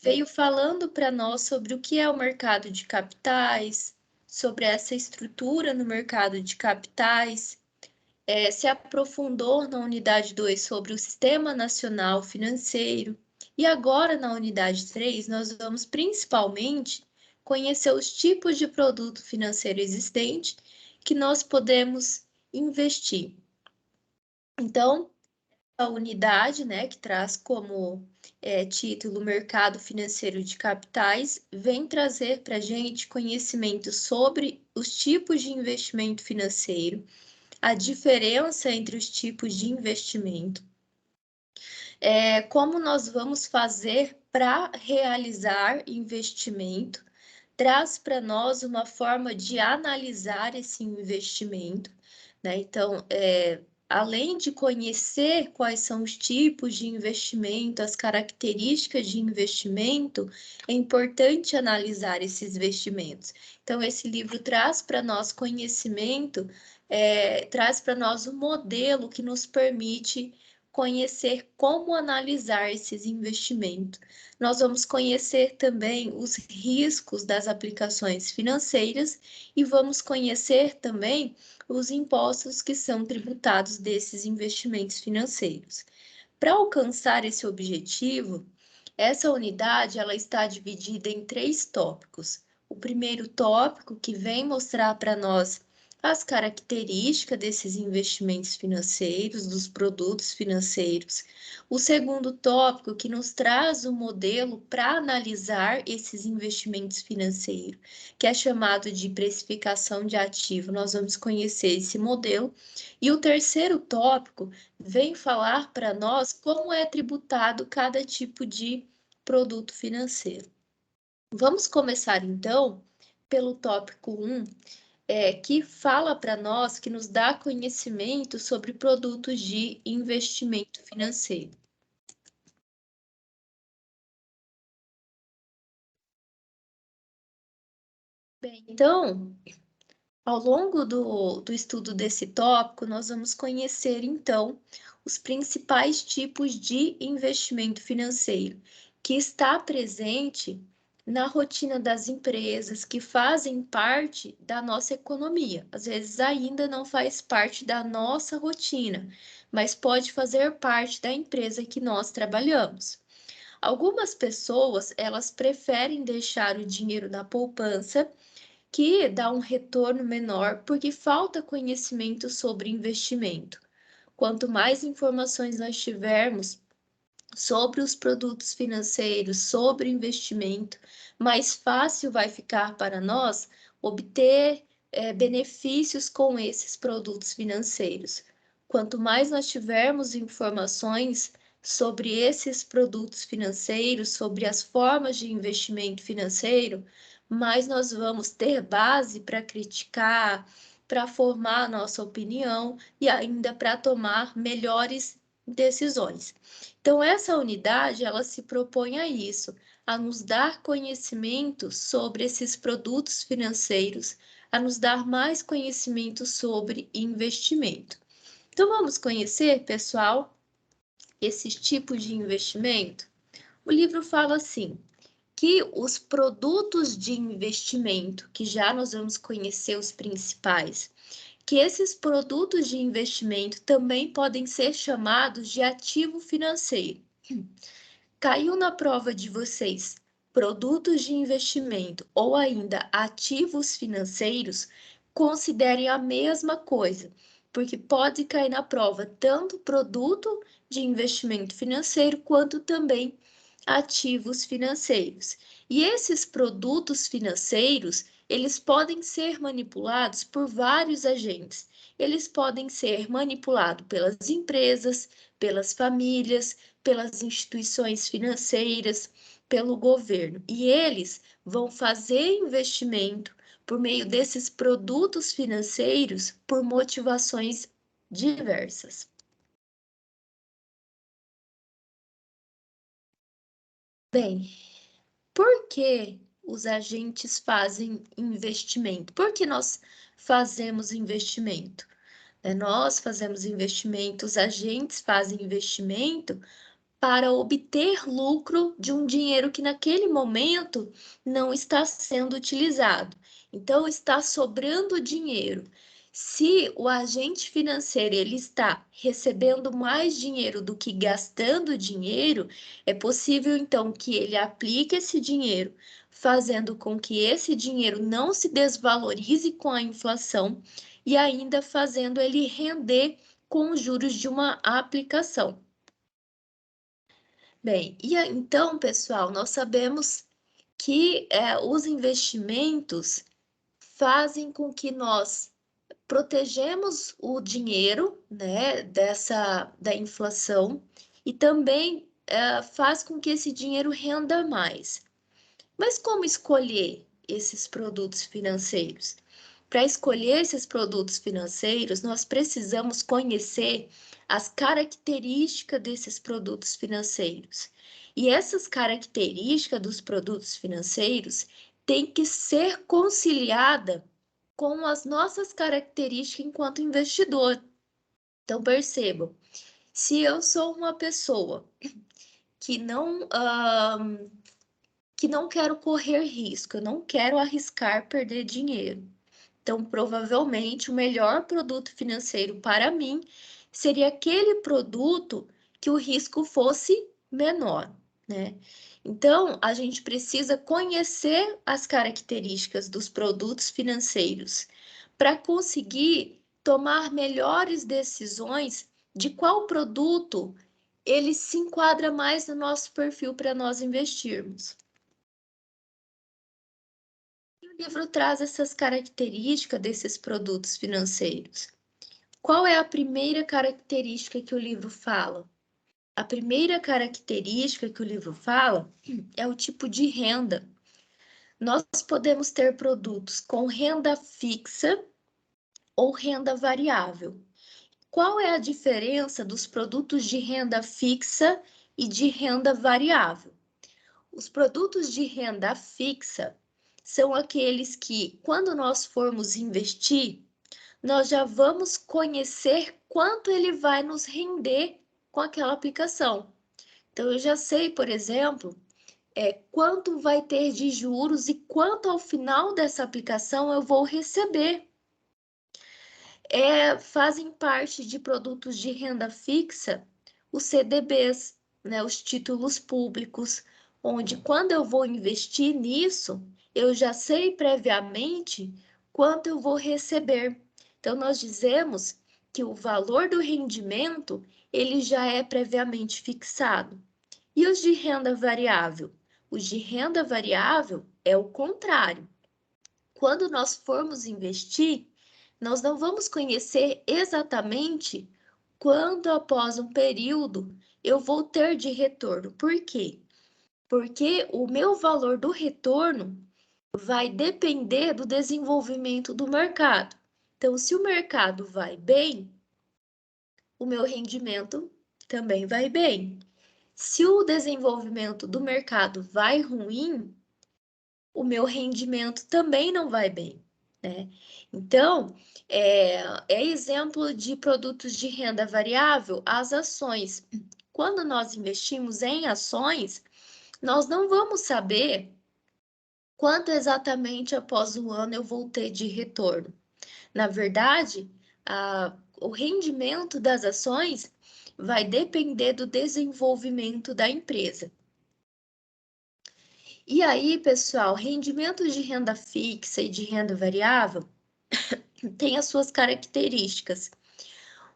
veio falando para nós sobre o que é o mercado de capitais, sobre essa estrutura no mercado de capitais, se aprofundou na unidade 2 sobre o Sistema Nacional Financeiro, e agora na unidade 3 nós vamos principalmente conhecer os tipos de produto financeiro existente que nós podemos investir. Então, a unidade, né, que traz como título Mercado Financeiro de Capitais, vem trazer para a gente conhecimento sobre os tipos de investimento financeiro, a diferença entre os tipos de investimento, como nós vamos fazer para realizar investimento, traz para nós uma forma de analisar esse investimento, né? Então, além de conhecer quais são os tipos de investimento, as características de investimento, é importante analisar esses investimentos. Então, esse livro traz para nós conhecimento, traz para nós um modelo que nos permite conhecer como analisar esses investimentos. Nós vamos conhecer também os riscos das aplicações financeiras e vamos conhecer também os impostos que são tributados desses investimentos financeiros. Para alcançar esse objetivo, essa unidade ela está dividida em 3 tópicos. O primeiro tópico, que vem mostrar para nós as características desses investimentos financeiros, dos produtos financeiros. O segundo tópico, que nos traz um modelo para analisar esses investimentos financeiros, que é chamado de precificação de ativo. Nós vamos conhecer esse modelo. E o terceiro tópico vem falar para nós como é tributado cada tipo de produto financeiro. Vamos começar então pelo tópico 1, que fala para nós, que nos dá conhecimento sobre produtos de investimento financeiro. Bem, então, ao longo do estudo desse tópico, nós vamos conhecer, então, os principais tipos de investimento financeiro que está presente na rotina das empresas, que fazem parte da nossa economia. Às vezes ainda não faz parte da nossa rotina, mas pode fazer parte da empresa que nós trabalhamos. Algumas pessoas, elas preferem deixar o dinheiro na poupança, que dá um retorno menor porque falta conhecimento sobre investimento. Quanto mais informações nós tivermos sobre os produtos financeiros, sobre investimento, mais fácil vai ficar para nós obter benefícios com esses produtos financeiros. Quanto mais nós tivermos informações sobre esses produtos financeiros, sobre as formas de investimento financeiro, mais nós vamos ter base para criticar, para formar a nossa opinião e ainda para tomar melhores decisões. Então, essa unidade, ela se propõe a isso, a nos dar conhecimento sobre esses produtos financeiros, a nos dar mais conhecimento sobre investimento. Então, vamos conhecer, pessoal, esses tipos de investimento? O livro fala assim, que os produtos de investimento, que já nós vamos conhecer os principais, que esses produtos de investimento também podem ser chamados de ativo financeiro. Caiu na prova de vocês produtos de investimento ou ainda ativos financeiros, considerem a mesma coisa, porque pode cair na prova tanto produto de investimento financeiro quanto também ativos financeiros. E esses produtos financeiros, eles podem ser manipulados por vários agentes. Eles podem ser manipulados pelas empresas, pelas famílias, pelas instituições financeiras, pelo governo. E eles vão fazer investimento por meio desses produtos financeiros por motivações diversas. Bem, por que os agentes fazem investimento? Por que nós fazemos investimento? Nós fazemos investimento, os agentes fazem investimento para obter lucro de um dinheiro que naquele momento não está sendo utilizado. Então, está sobrando dinheiro. Se o agente financeiro ele está recebendo mais dinheiro do que gastando dinheiro, é possível então que ele aplique esse dinheiro, fazendo com que esse dinheiro não se desvalorize com a inflação e ainda fazendo ele render com os juros de uma aplicação. Bem, então, pessoal, nós sabemos que os investimentos fazem com que nós protegemos o dinheiro, né, da inflação e também faz com que esse dinheiro renda mais. Mas como escolher esses produtos financeiros? Para escolher esses produtos financeiros, nós precisamos conhecer as características desses produtos financeiros. E essas características dos produtos financeiros têm que ser conciliada com as nossas características enquanto investidor. Então, percebam, se eu sou uma pessoa que não quero correr risco, eu não quero arriscar perder dinheiro, então, provavelmente, o melhor produto financeiro para mim seria aquele produto que o risco fosse menor, né? Então, a gente precisa conhecer as características dos produtos financeiros para conseguir tomar melhores decisões de qual produto ele se enquadra mais no nosso perfil para nós investirmos. O livro traz essas características desses produtos financeiros. Qual é a primeira característica que o livro fala? A primeira característica que o livro fala é o tipo de renda. Nós podemos ter produtos com renda fixa ou renda variável. Qual é a diferença dos produtos de renda fixa e de renda variável? Os produtos de renda fixa são aqueles que, quando nós formos investir, nós já vamos conhecer quanto ele vai nos render com aquela aplicação. Então, eu já sei, por exemplo, quanto vai ter de juros e quanto ao final dessa aplicação eu vou receber. Fazem parte de produtos de renda fixa os CDBs, né, os títulos públicos, onde quando eu vou investir nisso, eu já sei previamente quanto eu vou receber. Então, nós dizemos que o valor do rendimento, ele já é previamente fixado. E os de renda variável? Os de renda variável é o contrário. Quando nós formos investir, nós não vamos conhecer exatamente quando após um período eu vou ter de retorno. Por quê? Porque o meu valor do retorno vai depender do desenvolvimento do mercado. Então, se o mercado vai bem, o meu rendimento também vai bem. Se o desenvolvimento do mercado vai ruim, o meu rendimento também não vai bem, né? Então, é exemplo de produtos de renda variável, as ações. Quando nós investimos em ações, nós não vamos saber quanto exatamente após o ano eu vou ter de retorno. Na verdade, o rendimento das ações vai depender do desenvolvimento da empresa. E aí, pessoal, rendimentos de renda fixa e de renda variável têm as suas características.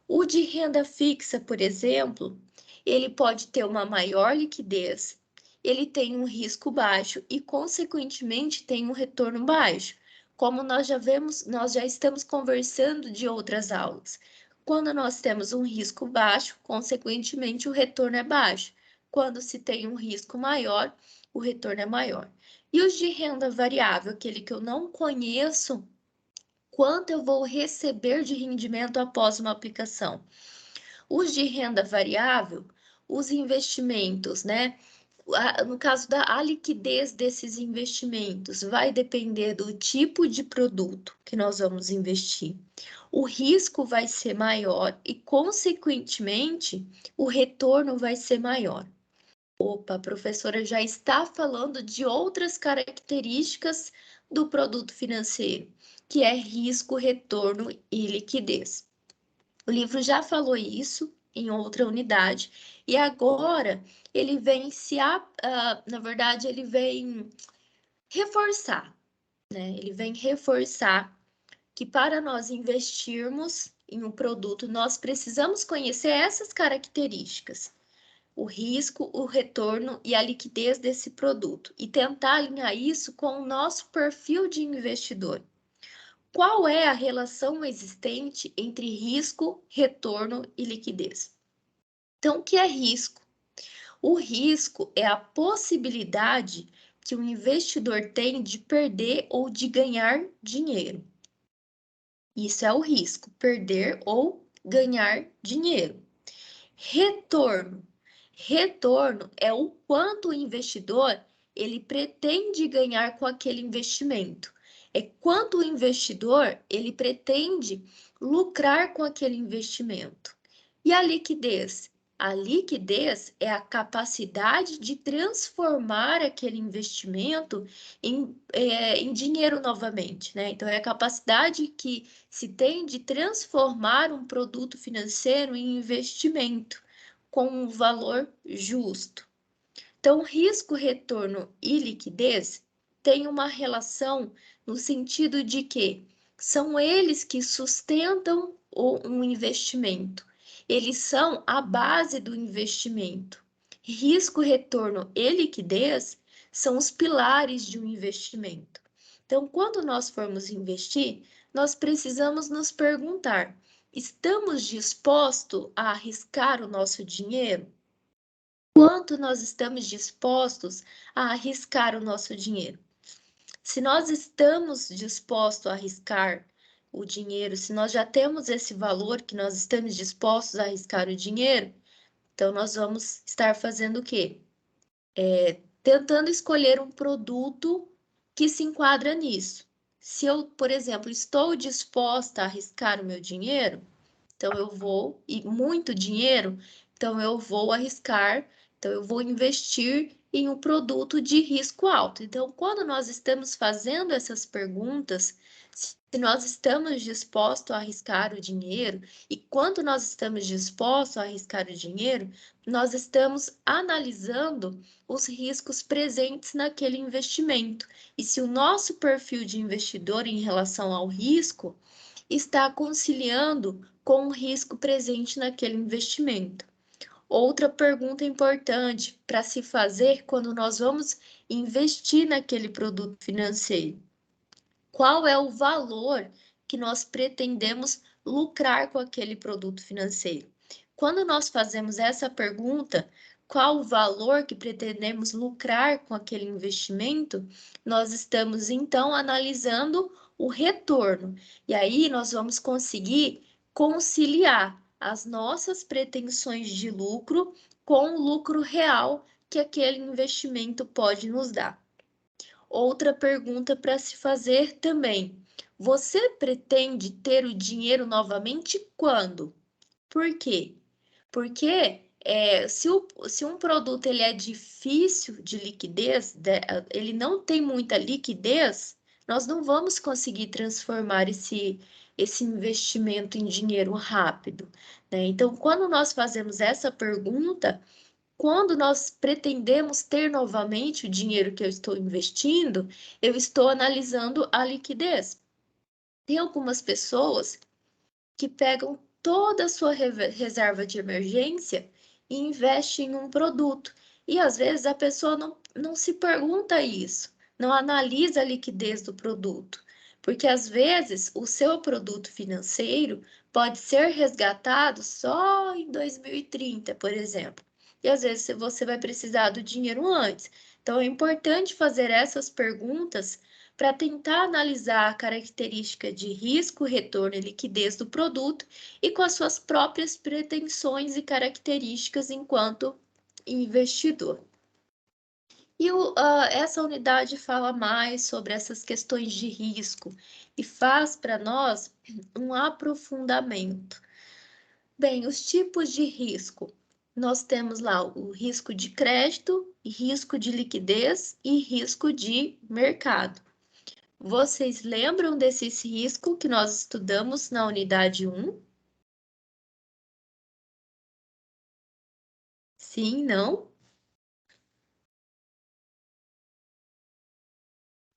O de renda fixa, por exemplo, ele pode ter uma maior liquidez, ele tem um risco baixo e, consequentemente, tem um retorno baixo. Como nós já estamos conversando de outras aulas. Quando nós temos um risco baixo, consequentemente, o retorno é baixo. Quando se tem um risco maior, o retorno é maior. E os de renda variável, aquele que eu não conheço, quanto eu vou receber de rendimento após uma aplicação? Os de renda variável, os investimentos, né? No caso da liquidez desses investimentos, vai depender do tipo de produto que nós vamos investir. O risco vai ser maior e, consequentemente, o retorno vai ser maior. Opa, a professora já está falando de outras características do produto financeiro, que é risco, retorno e liquidez. O livro já falou isso em outra unidade, e agora ele vem na verdade, ele vem reforçar, né? Ele vem reforçar que para nós investirmos em um produto, nós precisamos conhecer essas características, o risco, o retorno e a liquidez desse produto, e tentar alinhar isso com o nosso perfil de investidor. Qual é a relação existente entre risco, retorno e liquidez? Então, o que é risco? O risco é a possibilidade que o investidor tem de perder ou de ganhar dinheiro. Isso é o risco, perder ou ganhar dinheiro. Retorno. Retorno é o quanto o investidor ele pretende ganhar com aquele investimento. É quanto o investidor ele pretende lucrar com aquele investimento. E a liquidez? A liquidez é a capacidade de transformar aquele investimento em dinheiro novamente, né? Então, é a capacidade que se tem de transformar um produto financeiro em investimento com um valor justo. Então, risco, retorno e liquidez têm uma relação no sentido de que são eles que sustentam um investimento. Eles são a base do investimento. Risco, retorno e liquidez são os pilares de um investimento. Então, quando nós formos investir, nós precisamos nos perguntar: estamos dispostos a arriscar o nosso dinheiro? Quanto nós estamos dispostos a arriscar o nosso dinheiro? Se nós estamos dispostos a arriscar o dinheiro, se nós já temos esse valor que nós estamos dispostos a arriscar o dinheiro, então nós vamos estar fazendo o quê? Tentando escolher um produto que se enquadra nisso. Se eu, por exemplo, estou disposta a arriscar o meu dinheiro, então eu vou, e muito dinheiro, então eu vou arriscar, então eu vou investir em um produto de risco alto. Então, quando nós estamos fazendo essas perguntas, se nós estamos dispostos a arriscar o dinheiro e quanto nós estamos dispostos a arriscar o dinheiro, nós estamos analisando os riscos presentes naquele investimento. E se o nosso perfil de investidor em relação ao risco está conciliando com o risco presente naquele investimento. Outra pergunta importante para se fazer quando nós vamos investir naquele produto financeiro: qual é o valor que nós pretendemos lucrar com aquele produto financeiro? Quando nós fazemos essa pergunta, qual o valor que pretendemos lucrar com aquele investimento, nós estamos então analisando o retorno. E aí nós vamos conseguir conciliar as nossas pretensões de lucro com o lucro real que aquele investimento pode nos dar. Outra pergunta para se fazer também: você pretende ter o dinheiro novamente quando? Por quê? Porque se um produto ele é difícil de liquidez, ele não tem muita liquidez, nós não vamos conseguir transformar esse investimento em dinheiro rápido, né? Então, quando nós fazemos essa pergunta, quando nós pretendemos ter novamente o dinheiro que eu estou investindo, eu estou analisando a liquidez. Tem algumas pessoas que pegam toda a sua reserva de emergência e investem em um produto. E às vezes a pessoa não se pergunta isso, não analisa a liquidez do produto. Porque às vezes o seu produto financeiro pode ser resgatado só em 2030, por exemplo. E às vezes você vai precisar do dinheiro antes. Então é importante fazer essas perguntas para tentar analisar a característica de risco, retorno e liquidez do produto e com as suas próprias pretensões e características enquanto investidor. E essa unidade fala mais sobre essas questões de risco e faz para nós um aprofundamento. Bem, os tipos de risco. nós temos lá o risco de crédito, risco de liquidez e risco de mercado. Vocês lembram desses riscos que nós estudamos na unidade 1? Sim, não?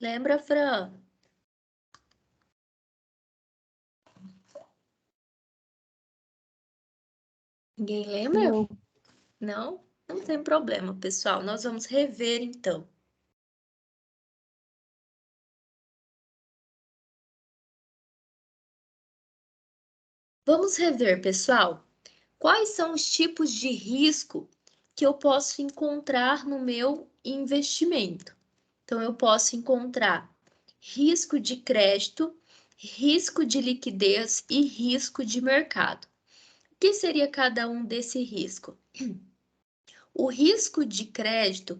Lembra, Fran? Ninguém lembra? Não. Não? Não tem problema, pessoal. Nós vamos rever, então. Vamos rever, pessoal. Quais são os tipos de risco que eu posso encontrar no meu investimento? Então, eu posso encontrar risco de crédito, risco de liquidez e risco de mercado. O que seria cada um desse risco? O risco de crédito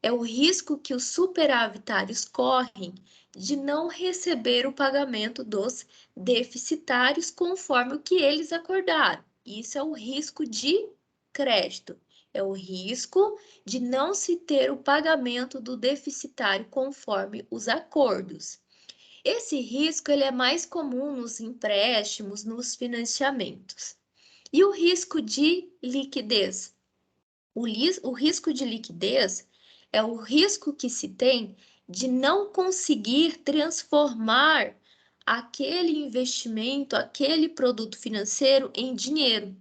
é o risco que os superavitários correm de não receber o pagamento dos deficitários conforme o que eles acordaram. Isso é o risco de crédito. É o risco de não se ter o pagamento do deficitário conforme os acordos. Esse risco ele é mais comum nos empréstimos, nos financiamentos. E o risco de liquidez? O risco de liquidez é o risco que se tem de não conseguir transformar aquele investimento, aquele produto financeiro em dinheiro.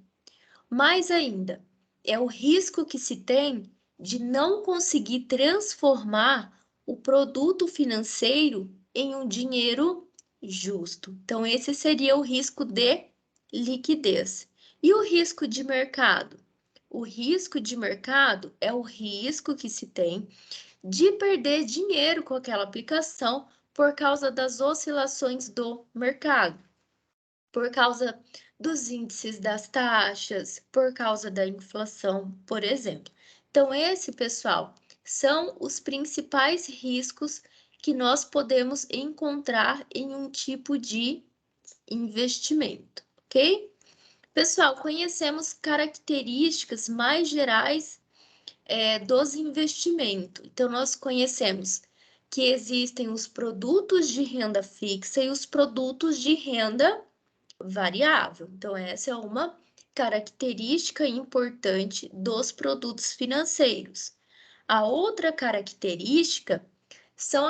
Mais ainda, é o risco que se tem de não conseguir transformar o produto financeiro em um dinheiro justo. Então, esse seria o risco de liquidez. E o risco de mercado? O risco de mercado é o risco que se tem de perder dinheiro com aquela aplicação por causa das oscilações do mercado, por causa dos índices das taxas, por causa da inflação, por exemplo. Então, esse, pessoal, são os principais riscos que nós podemos encontrar em um tipo de investimento, ok? Pessoal, conhecemos características mais gerais dos investimentos. Então, nós conhecemos que existem os produtos de renda fixa e os produtos de renda variável. Então, essa é uma característica importante dos produtos financeiros. A outra característica são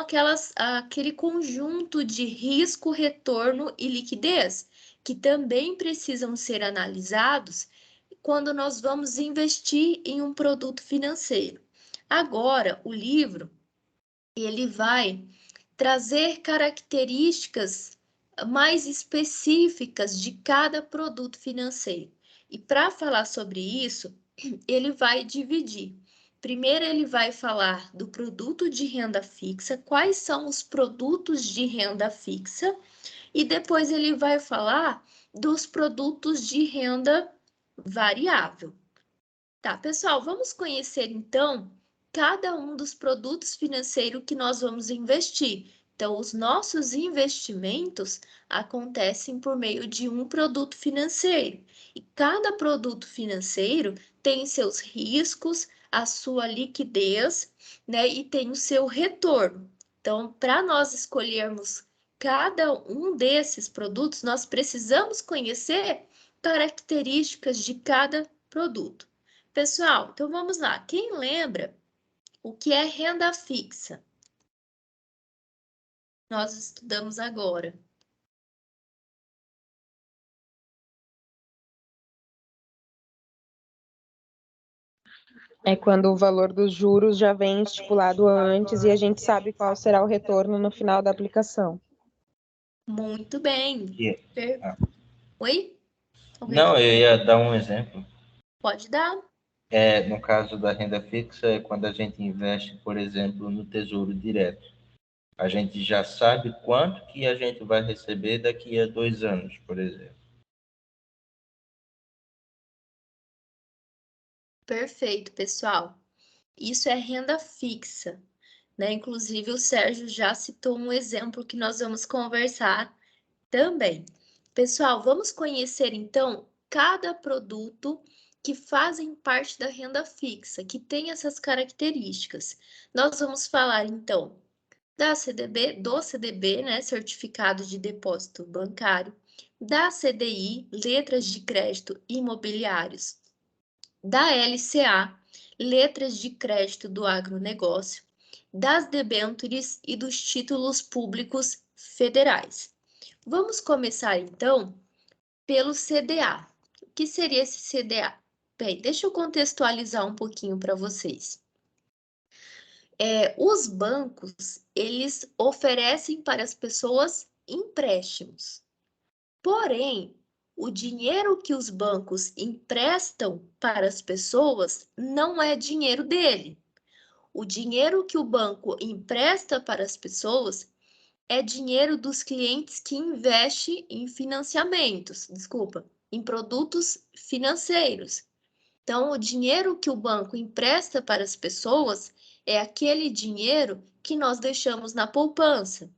aquele conjunto de risco, retorno e liquidez, que também precisam ser analisados quando nós vamos investir em um produto financeiro. Agora, o livro, ele vai trazer características mais específicas de cada produto financeiro. E para falar sobre isso, ele vai dividir. Primeiro, ele vai falar do produto de renda fixa, quais são os produtos de renda fixa, e depois ele vai falar dos produtos de renda variável. Tá, pessoal, vamos conhecer então cada um dos produtos financeiros que nós vamos investir. Então, os nossos investimentos acontecem por meio de um produto financeiro. E cada produto financeiro tem seus riscos, a sua liquidez, né? E tem o seu retorno. Então, para nós escolhermos cada um desses produtos, nós precisamos conhecer características de cada produto. Pessoal, então vamos lá. Quem lembra o que é renda fixa? Nós estudamos agora. É quando o valor dos juros já vem estipulado antes e a gente sabe qual será o retorno no final da aplicação. Muito bem. Oi? Não, eu ia dar um exemplo. Pode dar. No caso da renda fixa, é quando a gente investe, por exemplo, no Tesouro Direto. A gente já sabe quanto que a gente vai receber daqui a 2 anos, por exemplo. Perfeito, pessoal. Isso é renda fixa, né? Inclusive, o Sérgio já citou um exemplo que nós vamos conversar também. Pessoal, vamos conhecer então cada produto que fazem parte da renda fixa, que tem essas características. Nós vamos falar, então, do CDB, né, Certificado de Depósito Bancário, da CDI, Letras de Crédito Imobiliários, da LCA, Letras de Crédito do Agronegócio, das debêntures e dos títulos públicos federais. Vamos começar, então, pelo CDA. O que seria esse CDA? Bem, deixa eu contextualizar um pouquinho para vocês. Os bancos, eles oferecem para as pessoas empréstimos. Porém, o dinheiro que os bancos emprestam para as pessoas não é dinheiro dele. O dinheiro que o banco empresta para as pessoas é dinheiro dos clientes que investem em em produtos financeiros. Então, o dinheiro que o banco empresta para as pessoas é aquele dinheiro que nós deixamos na poupança.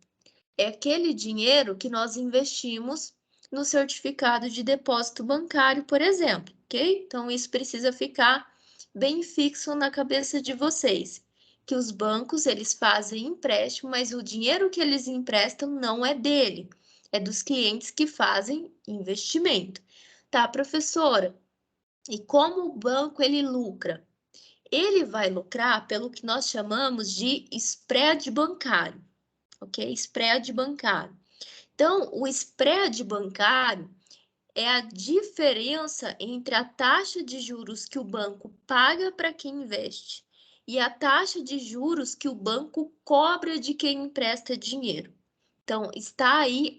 É aquele dinheiro que nós investimos no certificado de depósito bancário, por exemplo, ok? Então, isso precisa ficar bem fixo na cabeça de vocês, que os bancos, eles fazem empréstimo, mas o dinheiro que eles emprestam não é dele, é dos clientes que fazem investimento. Tá, professora? E como o banco ele lucra? Ele vai lucrar pelo que nós chamamos de spread bancário, ok? Spread bancário. Então, o spread bancário é a diferença entre a taxa de juros que o banco paga para quem investe e a taxa de juros que o banco cobra de quem empresta dinheiro. Então, está aí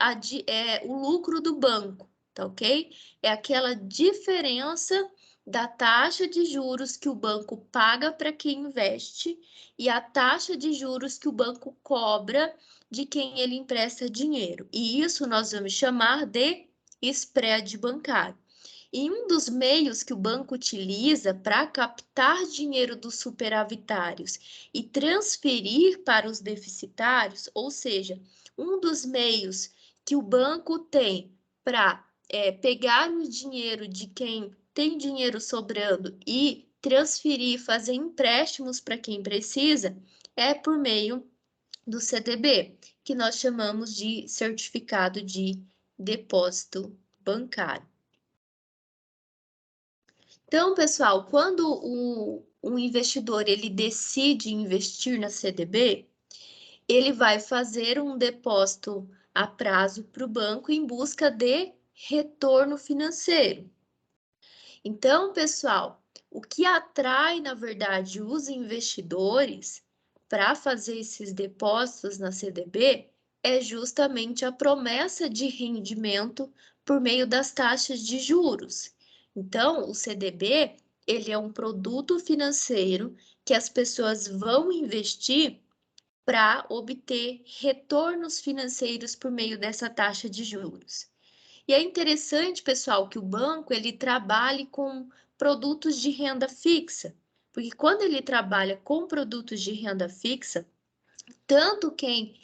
o lucro do banco, tá ok? É aquela diferença da taxa de juros que o banco paga para quem investe e a taxa de juros que o banco cobra de quem ele empresta dinheiro. E isso nós vamos chamar de spread bancário. E um dos meios que o banco utiliza para captar dinheiro dos superavitários e transferir para os deficitários, ou seja, um dos meios que o banco tem para pegar o dinheiro de quem tem dinheiro sobrando e transferir, fazer empréstimos para quem precisa, é por meio do CDB, que nós chamamos de certificado de depósito bancário. Então, pessoal, quando um investidor ele decide investir na CDB, ele vai fazer um depósito a prazo para o banco em busca de retorno financeiro. Então, pessoal, o que atrai, na verdade, os investidores para fazer esses depósitos na CDB é justamente a promessa de rendimento por meio das taxas de juros. Então, o CDB, ele é um produto financeiro que as pessoas vão investir para obter retornos financeiros por meio dessa taxa de juros. E é interessante, pessoal, que o banco ele trabalhe com produtos de renda fixa, porque quando ele trabalha com produtos de renda fixa, tanto quem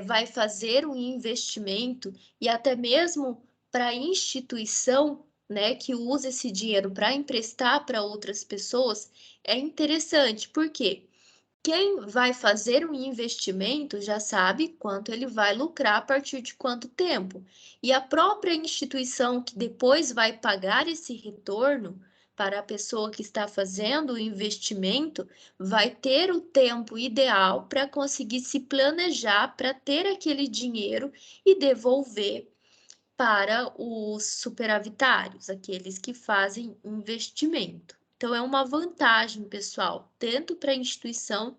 vai fazer um investimento e até mesmo para a instituição, né, que usa esse dinheiro para emprestar para outras pessoas, é interessante, porque quem vai fazer um investimento já sabe quanto ele vai lucrar a partir de quanto tempo. E a própria instituição que depois vai pagar esse retorno para a pessoa que está fazendo o investimento vai ter o tempo ideal para conseguir se planejar para ter aquele dinheiro e devolver para os superavitários, aqueles que fazem investimento. Então, é uma vantagem, pessoal, tanto para a instituição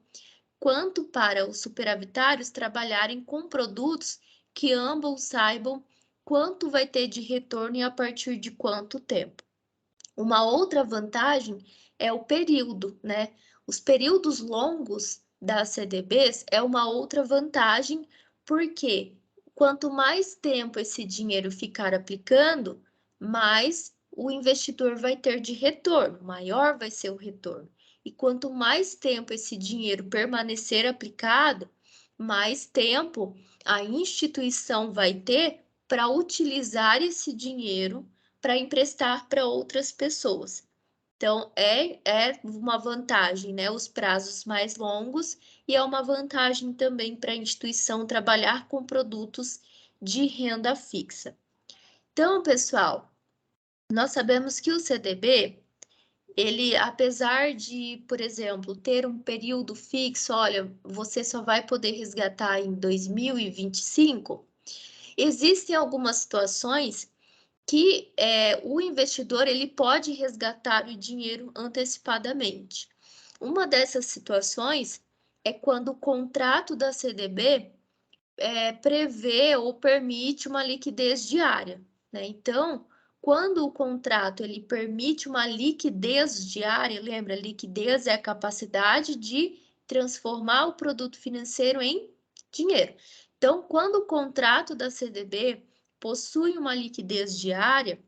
quanto para os superavitários trabalharem com produtos que ambos saibam quanto vai ter de retorno e a partir de quanto tempo. Uma outra vantagem é o período, né? Os períodos longos das CDBs é uma outra vantagem, porque quanto mais tempo esse dinheiro ficar aplicando, mais o investidor vai ter de retorno, maior vai ser o retorno. E quanto mais tempo esse dinheiro permanecer aplicado, mais tempo a instituição vai ter para utilizar esse dinheiro para emprestar para outras pessoas. Então, é uma vantagem, né? Os prazos mais longos, e é uma vantagem também para a instituição trabalhar com produtos de renda fixa. Então, pessoal, nós sabemos que o CDB, ele, apesar de, por exemplo, ter um período fixo, olha, você só vai poder resgatar em 2025, existem algumas situações que o investidor ele pode resgatar o dinheiro antecipadamente. Uma dessas situações é quando o contrato da CDB prevê ou permite uma liquidez diária, né? Então, quando o contrato ele permite uma liquidez diária, lembra, liquidez é a capacidade de transformar o produto financeiro em dinheiro. Então, quando o contrato da CDB possui uma liquidez diária,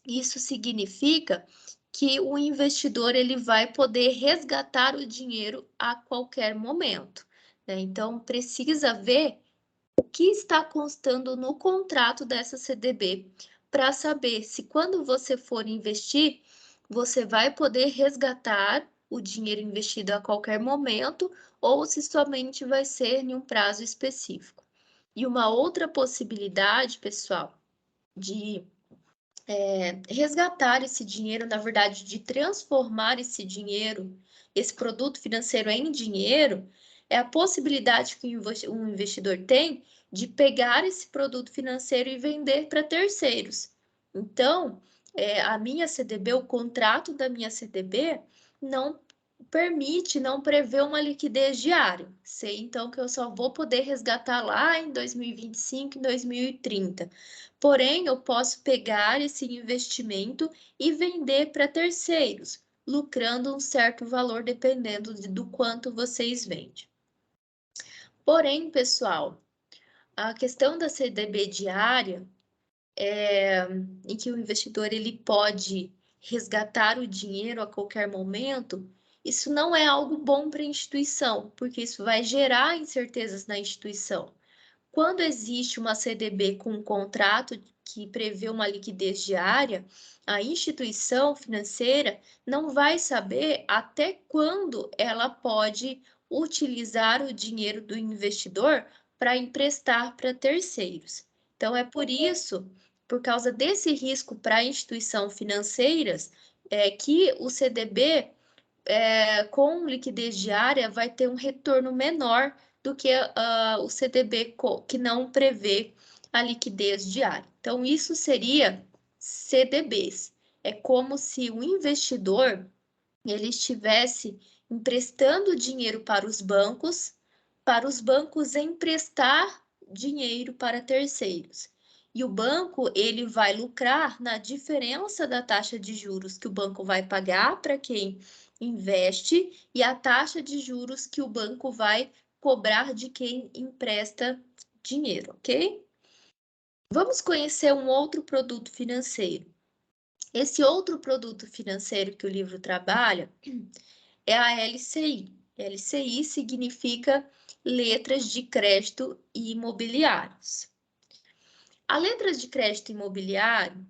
isso significa que o investidor ele vai poder resgatar o dinheiro a qualquer momento, né? Então, precisa ver o que está constando no contrato dessa CDB para saber se quando você for investir, você vai poder resgatar o dinheiro investido a qualquer momento ou se somente vai ser em um prazo específico. E uma outra possibilidade, pessoal, de resgatar esse dinheiro, na verdade, de transformar esse dinheiro, esse produto financeiro em dinheiro, é a possibilidade que um investidor tem de pegar esse produto financeiro e vender para terceiros. Então, a minha CDB, o contrato da minha CDB, não permite, não prevê uma liquidez diária. Sei então que eu só vou poder resgatar lá em 2025, em 2030. Porém, eu posso pegar esse investimento e vender para terceiros, lucrando um certo valor dependendo do quanto vocês vendem. Porém, pessoal, a questão da CDB diária, em que o investidor ele pode resgatar o dinheiro a qualquer momento, isso não é algo bom para a instituição, porque isso vai gerar incertezas na instituição. Quando existe uma CDB com um contrato que prevê uma liquidez diária, a instituição financeira não vai saber até quando ela pode utilizar o dinheiro do investidor para emprestar para terceiros. Então, é por isso, por causa desse risco para a instituição financeiras, que o CDB com liquidez diária vai ter um retorno menor do que o CDB que não prevê a liquidez diária. Então, isso seria CDBs. É como se o investidor ele estivesse emprestando dinheiro para os bancos emprestar dinheiro para terceiros. E o banco ele vai lucrar na diferença da taxa de juros que o banco vai pagar para quem investe e a taxa de juros que o banco vai cobrar de quem empresta dinheiro, ok? Vamos conhecer um outro produto financeiro. Esse outro produto financeiro que o livro trabalha é a LCI. LCI significa letras de crédito imobiliários. As letras de crédito imobiliário,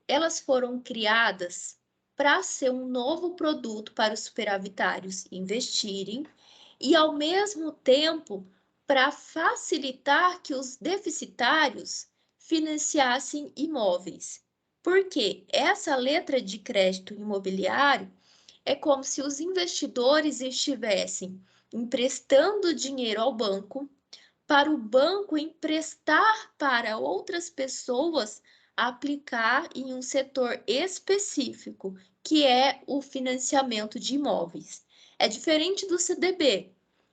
elas foram criadas para ser um novo produto para os superavitários investirem e, ao mesmo tempo, para facilitar que os deficitários financiassem imóveis. Porque essa letra de crédito imobiliário é como se os investidores estivessem emprestando dinheiro ao banco, para o banco emprestar para outras pessoas aplicar em um setor específico, que é o financiamento de imóveis. É diferente do CDB.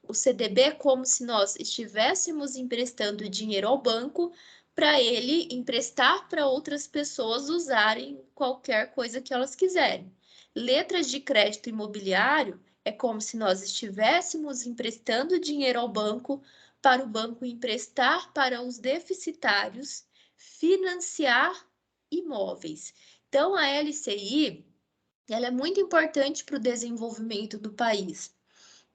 O CDB é como se nós estivéssemos emprestando dinheiro ao banco para ele emprestar para outras pessoas usarem qualquer coisa que elas quiserem. Letras de crédito imobiliário é como se nós estivéssemos emprestando dinheiro ao banco para o banco emprestar para os deficitários financiar imóveis. Então, a LCI ela é muito importante para o desenvolvimento do país,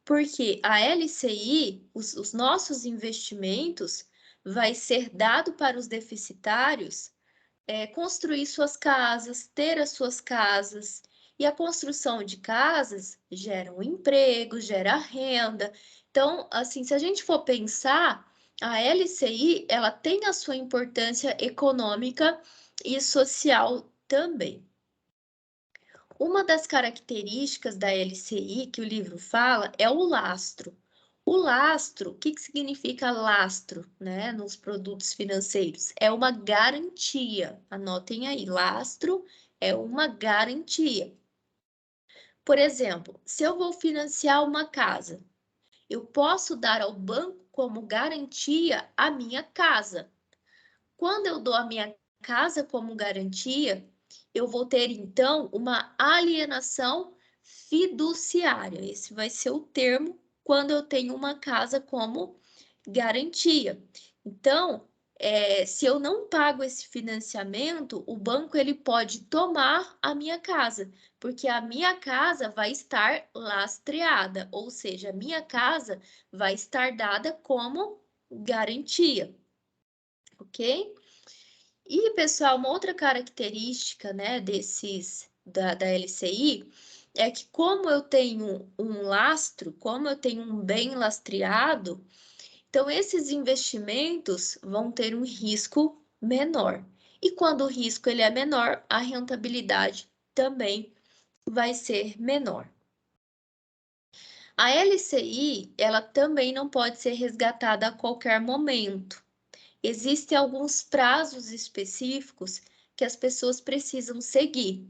porque a LCI, os nossos investimentos, vai ser dado para os deficitários construir suas casas, ter as suas casas. E a construção de casas gera um emprego, gera renda. Então, assim, se a gente for pensar, a LCI, ela tem a sua importância econômica e social também. Uma das características da LCI que o livro fala é o lastro. O lastro, o que significa lastro, né, nos produtos financeiros? É uma garantia. Anotem aí, lastro é uma garantia. Por exemplo, se eu vou financiar uma casa, eu posso dar ao banco como garantia a minha casa. Quando eu dou a minha casa como garantia, eu vou ter então uma alienação fiduciária. Esse vai ser o termo quando eu tenho uma casa como garantia. Então, se eu não pago esse financiamento, o banco ele pode tomar a minha casa, porque a minha casa vai estar lastreada, ou seja, a minha casa vai estar dada como garantia, ok? E, pessoal, uma outra característica, né, da LCI é que como eu tenho um lastro, como eu tenho um bem lastreado, então esses investimentos vão ter um risco menor. E quando o risco ele é menor, a rentabilidade também vai ser menor. A LCI, ela também não pode ser resgatada a qualquer momento. Existem alguns prazos específicos que as pessoas precisam seguir.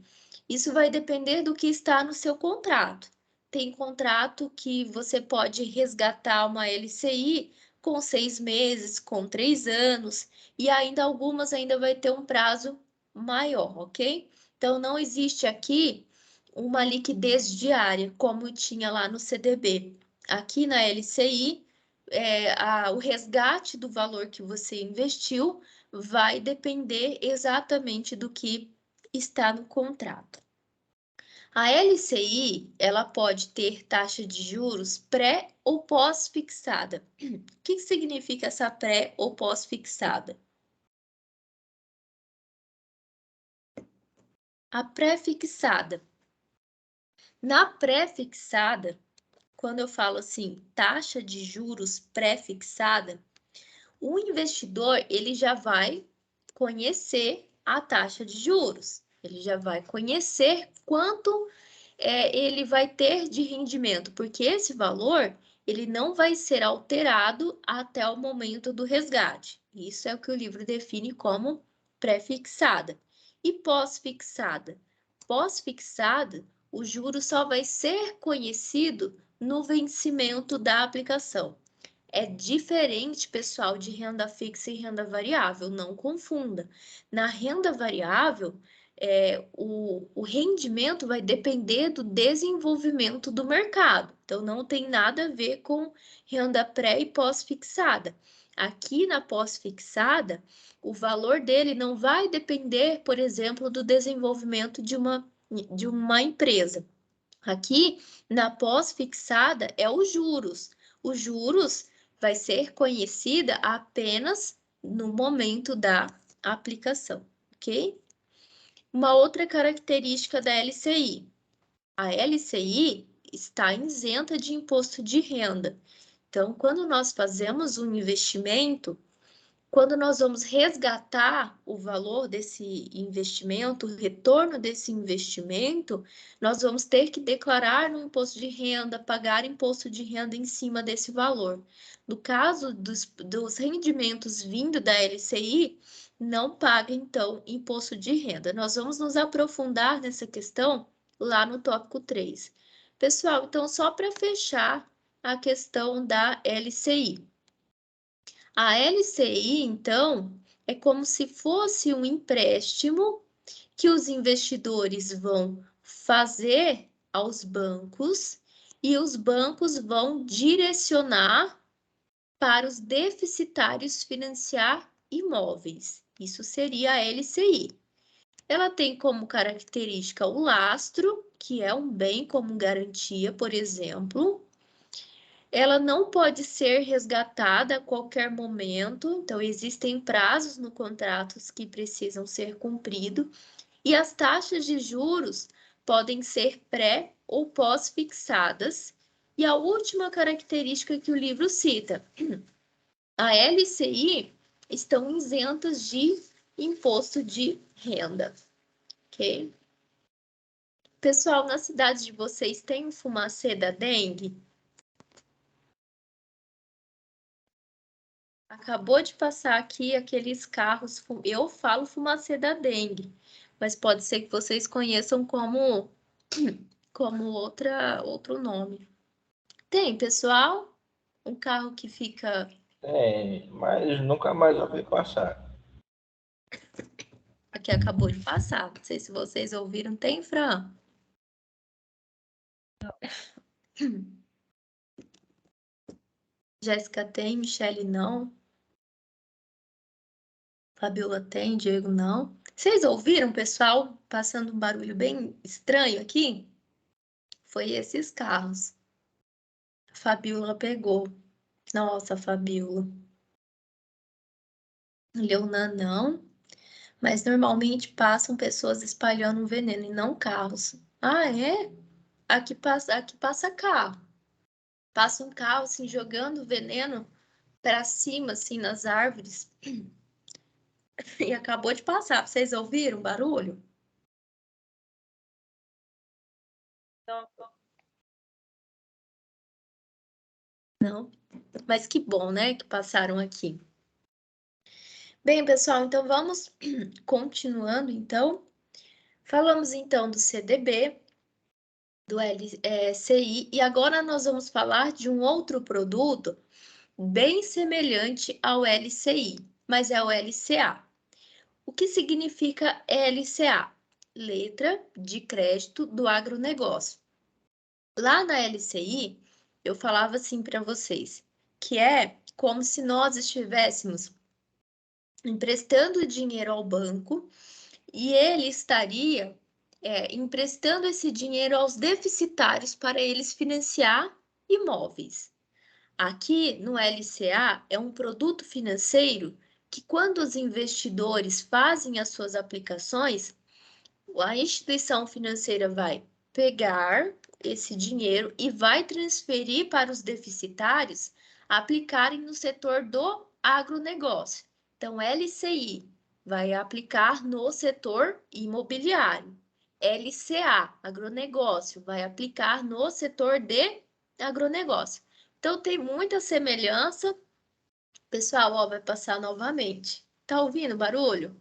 Isso vai depender do que está no seu contrato. Tem contrato que você pode resgatar uma LCI com 6 meses, com 3 anos, e ainda algumas ainda vai ter um prazo maior, ok? Então, não existe aqui uma liquidez diária, como tinha lá no CDB. Aqui na LCI, o resgate do valor que você investiu vai depender exatamente do que está no contrato. A LCI, ela pode ter taxa de juros pré ou pós-fixada. O que significa essa pré ou pós-fixada? A pré-fixada. Na pré-fixada, quando eu falo assim, taxa de juros pré-fixada, o investidor ele já vai conhecer a taxa de juros, ele já vai conhecer quanto ele vai ter de rendimento, porque esse valor ele não vai ser alterado até o momento do resgate. Isso é o que o livro define como pré-fixada. E pós-fixada? Pós-fixada, o juro só vai ser conhecido no vencimento da aplicação. É diferente, pessoal, de renda fixa e renda variável, não confunda. Na renda variável, o rendimento vai depender do desenvolvimento do mercado. Então, não tem nada a ver com renda pré e pós-fixada. Aqui na pós-fixada, o valor dele não vai depender, por exemplo, do desenvolvimento de uma empresa. Aqui, na pós-fixada, é os juros. Os juros vai ser conhecida apenas no momento da aplicação, ok? Uma outra característica da LCI. A LCI está isenta de imposto de renda. Então, quando nós fazemos um investimento, quando nós vamos resgatar o valor desse investimento, o retorno desse investimento, nós vamos ter que declarar no imposto de renda, pagar imposto de renda em cima desse valor. No caso dos rendimentos vindo da LCI, não paga, então, imposto de renda. Nós vamos nos aprofundar nessa questão lá no tópico 3. Pessoal, então, só para fechar a questão da LCI. A LCI, então, é como se fosse um empréstimo que os investidores vão fazer aos bancos e os bancos vão direcionar para os deficitários financiar imóveis. Isso seria a LCI. Ela tem como característica o lastro, que é um bem como garantia, por exemplo. Ela não pode ser resgatada a qualquer momento, então existem prazos no contrato que precisam ser cumpridos, e as taxas de juros podem ser pré ou pós-fixadas. E a última característica que o livro cita, a LCI estão isentas de imposto de renda, ok? Pessoal, na cidade de vocês tem o fumacê da dengue? Acabou de passar aqui aqueles carros, eu falo fumacê da dengue, mas pode ser que vocês conheçam como outro nome. Tem, pessoal? Um carro que fica... Mas nunca mais ouvi passar. Aqui acabou de passar. Não sei se vocês ouviram. Tem, Fran? Jéssica tem, Michele não. Fabiola tem, Diego não. Vocês ouviram, pessoal, passando um barulho bem estranho aqui? Foi esses carros. A Fabiola pegou. Nossa, Fabiola. Leonan não. Mas normalmente passam pessoas espalhando veneno e não carros. Ah, é? Aqui passa carro. Passa um carro assim jogando veneno para cima assim nas árvores. E acabou de passar. Vocês ouviram o barulho? Não. Mas que bom, né, que passaram aqui. Bem, pessoal, então vamos continuando, então. Falamos, então, do CDB, do LCI, e agora nós vamos falar de um outro produto bem semelhante ao LCI, mas é o LCA. O que significa LCA? Letra de crédito do agronegócio. Lá na LCI, eu falava assim para vocês, que é como se nós estivéssemos emprestando dinheiro ao banco e ele estaria emprestando esse dinheiro aos deficitários para eles financiar imóveis. Aqui no LCA é um produto financeiro que, quando os investidores fazem as suas aplicações, a instituição financeira vai pegar esse dinheiro e vai transferir para os deficitários aplicarem no setor do agronegócio. Então, LCI vai aplicar no setor imobiliário. LCA, agronegócio, vai aplicar no setor de agronegócio. Então, tem muita semelhança. Pessoal, ó, vai passar novamente. Tá ouvindo o barulho?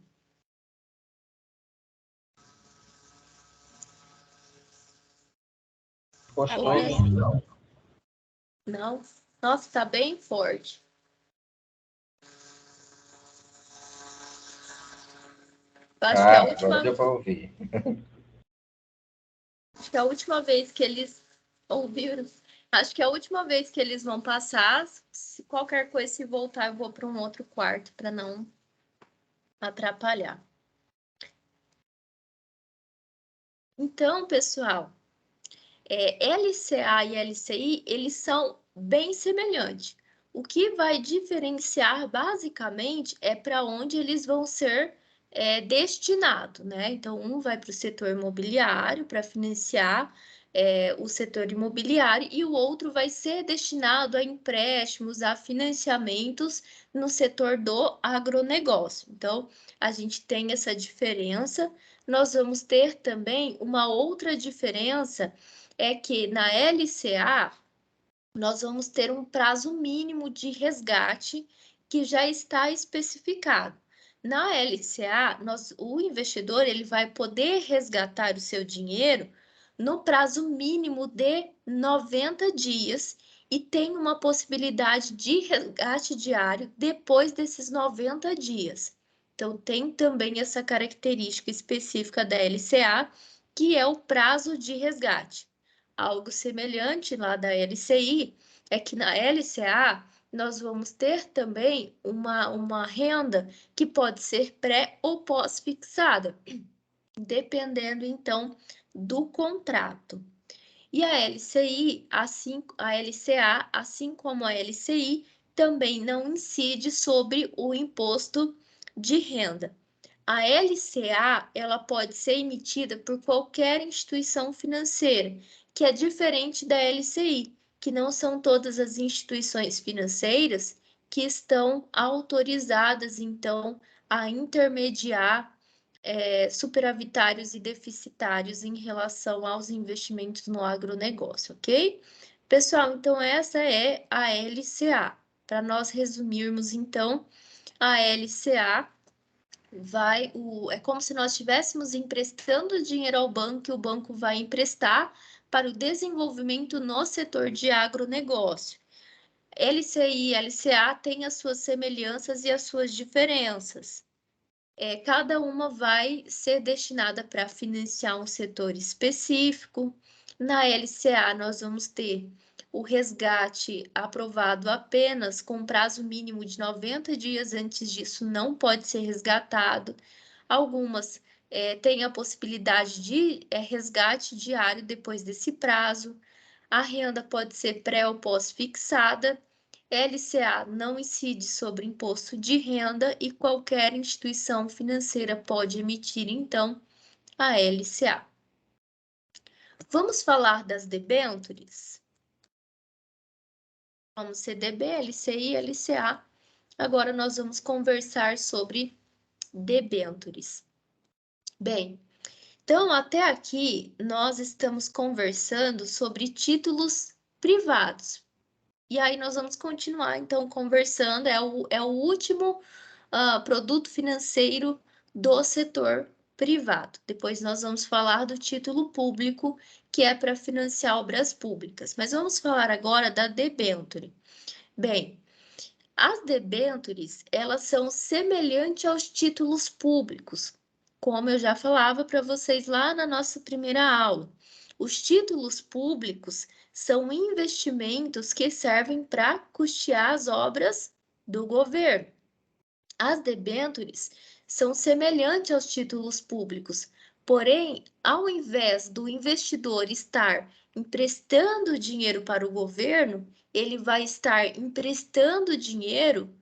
Gostou? Não? Nossa, tá bem forte. Acho que Agora deu para ouvir. Acho que a última vez que eles ouviram, acho que a última vez que eles vão passar, se qualquer coisa se voltar, eu vou para um outro quarto para não atrapalhar. Então, pessoal, LCA e LCI, eles são bem semelhantes. O que vai diferenciar, basicamente, é para onde eles vão ser destinados, né? Então, um vai para o setor imobiliário, para financiar o setor imobiliário, e o outro vai ser destinado a empréstimos, a financiamentos no setor do agronegócio. Então, a gente tem essa diferença. Nós vamos ter também uma outra diferença, é que na LCA nós vamos ter um prazo mínimo de resgate que já está especificado. Na LCA, o investidor ele vai poder resgatar o seu dinheiro no prazo mínimo de 90 dias e tem uma possibilidade de resgate diário depois desses 90 dias. Então, tem também essa característica específica da LCA, que é o prazo de resgate. Algo semelhante lá da LCI é que na LCA nós vamos ter também uma renda que pode ser pré ou pós-fixada, dependendo então do contrato. E a LCI, a LCA, assim como a LCI, também não incide sobre o imposto de renda. A LCA, ela pode ser emitida por qualquer instituição financeira, que é diferente da LCI, que não são todas as instituições financeiras que estão autorizadas, então, a intermediar superavitários e deficitários em relação aos investimentos no agronegócio, ok? Pessoal, então essa é a LCA. Para nós resumirmos, então, a LCA é como se nós estivéssemos emprestando dinheiro ao banco e o banco vai emprestar para o desenvolvimento no setor de agronegócio. LCI e LCA têm as suas semelhanças e as suas diferenças. Cada uma vai ser destinada para financiar um setor específico. Na LCA, nós vamos ter o resgate aprovado apenas com prazo mínimo de 90 dias, antes disso não pode ser resgatado. Algumas têm a possibilidade de resgate diário depois desse prazo. A renda pode ser pré ou pós-fixada. LCA não incide sobre imposto de renda e qualquer instituição financeira pode emitir, então, a LCA. Vamos falar das debêntures? Como CDB, LCI, LCA. Agora nós vamos conversar sobre debêntures. Bem, então até aqui nós estamos conversando sobre títulos privados. E aí nós vamos continuar, então, conversando, é o último produto financeiro do setor privado. Depois nós vamos falar do título público, que é para financiar obras públicas. Mas vamos falar agora da debênture. Bem, as debêntures, elas são semelhantes aos títulos públicos, como eu já falava para vocês lá na nossa primeira aula. Os títulos públicos são investimentos que servem para custear as obras do governo. As debêntures são semelhantes aos títulos públicos, porém, ao invés do investidor estar emprestando dinheiro para o governo, ele vai estar emprestando dinheiro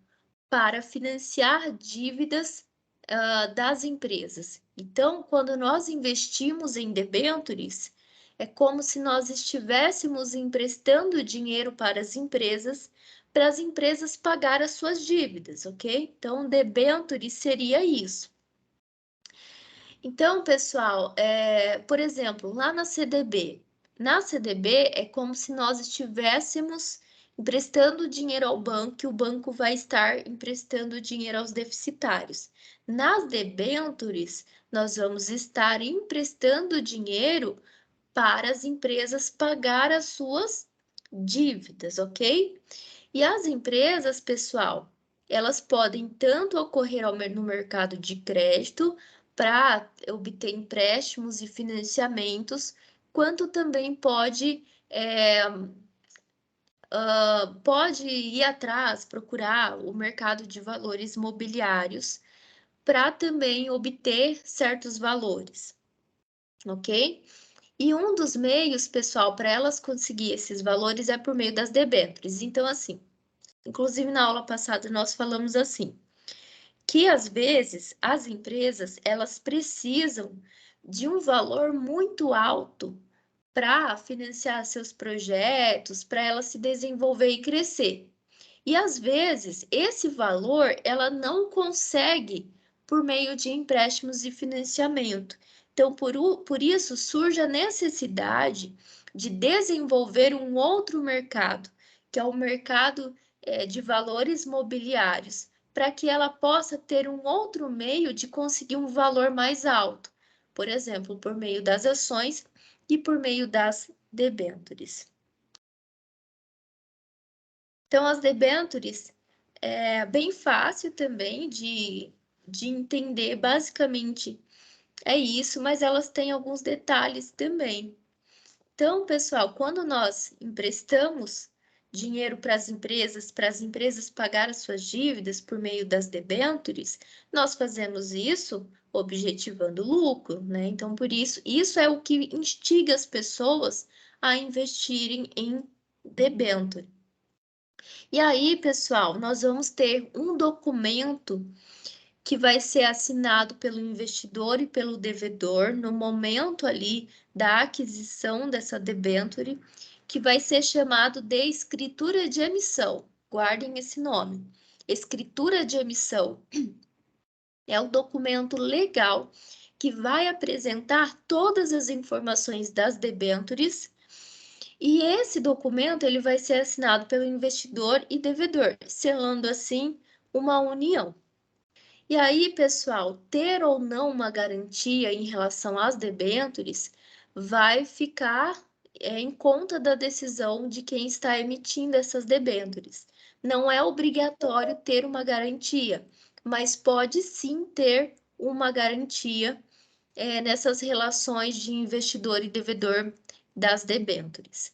para financiar dívidas das empresas. Então, quando nós investimos em debêntures, é como se nós estivéssemos emprestando dinheiro para as empresas pagar as suas dívidas, ok? Então, debêntures seria isso. Então, pessoal, por exemplo, lá na CDB é como se nós estivéssemos emprestando dinheiro ao banco e o banco vai estar emprestando dinheiro aos deficitários. Nas debêntures, nós vamos estar emprestando dinheiro para as empresas pagar as suas dívidas, ok? E as empresas, pessoal, elas podem tanto ocorrer no mercado de crédito para obter empréstimos e financiamentos, quanto também pode ir atrás, procurar o mercado de valores mobiliários para também obter certos valores, ok? E um dos meios, pessoal, para elas conseguir esses valores é por meio das debêntures. Então, assim, inclusive na aula passada nós falamos assim, que às vezes as empresas elas precisam de um valor muito alto para financiar seus projetos, para ela se desenvolver e crescer. E às vezes esse valor ela não consegue por meio de empréstimos e financiamento. Então, por isso surge a necessidade de desenvolver um outro mercado, que é o mercado de valores mobiliários, para que ela possa ter um outro meio de conseguir um valor mais alto, por exemplo, por meio das ações e por meio das debêntures. Então, as debêntures é bem fácil também de entender, basicamente é isso, mas elas têm alguns detalhes também. Então, pessoal, quando nós emprestamos dinheiro para as empresas pagar as suas dívidas por meio das debêntures, nós fazemos isso objetivando lucro, né? Então, por isso, isso é o que instiga as pessoas a investirem em debênture. E aí, pessoal, nós vamos ter um documento que vai ser assinado pelo investidor e pelo devedor no momento ali da aquisição dessa debênture, que vai ser chamado de escritura de emissão. Guardem esse nome. Escritura de emissão é o documento legal que vai apresentar todas as informações das debêntures, e esse documento ele vai ser assinado pelo investidor e devedor, selando assim uma união. E aí, pessoal, ter ou não uma garantia em relação às debêntures vai ficar em conta da decisão de quem está emitindo essas debêntures. Não é obrigatório ter uma garantia, mas pode sim ter uma garantia nessas relações de investidor e devedor das debêntures.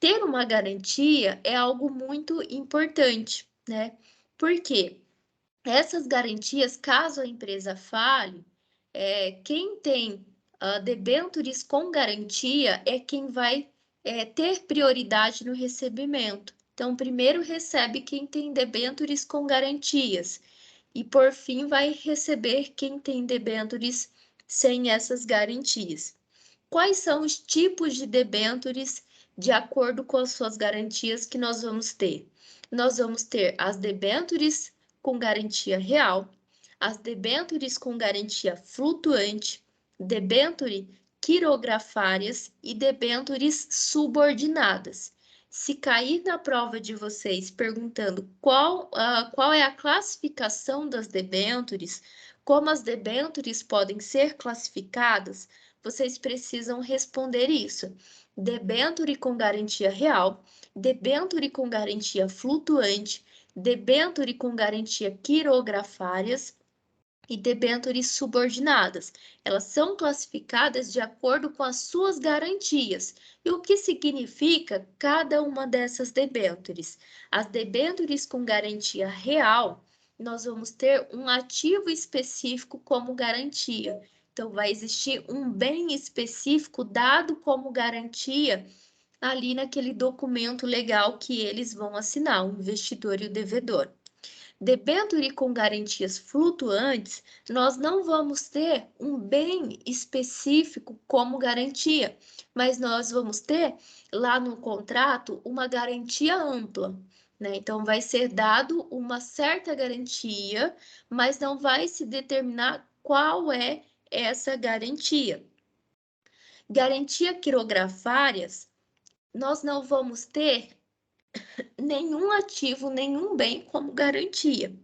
Ter uma garantia é algo muito importante, né? Por quê? Essas garantias, caso a empresa fale, quem tem debêntures com garantia é quem vai ter prioridade no recebimento. Então, primeiro recebe quem tem debêntures com garantias e, por fim, vai receber quem tem debêntures sem essas garantias. Quais são os tipos de debêntures de acordo com as suas garantias que nós vamos ter? Nós vamos ter as debêntures com garantia real, as debêntures com garantia flutuante, debênture quirografárias e debêntures subordinadas. Se cair na prova de vocês perguntando qual é a classificação das debêntures, como as debêntures podem ser classificadas, vocês precisam responder isso. Debênture com garantia real, debênture com garantia flutuante, debênture com garantia quirografárias e debêntures subordinadas. Elas são classificadas de acordo com as suas garantias. E o que significa cada uma dessas debêntures? As debêntures com garantia real, nós vamos ter um ativo específico como garantia. Então, vai existir um bem específico dado como garantia ali naquele documento legal que eles vão assinar, o investidor e o devedor. Debênture com garantias flutuantes, nós não vamos ter um bem específico como garantia, mas nós vamos ter lá no contrato uma garantia ampla, né? Então, vai ser dado uma certa garantia, mas não vai se determinar qual é essa garantia. Garantia quirografárias, nós não vamos ter nenhum ativo, nenhum bem como garantia.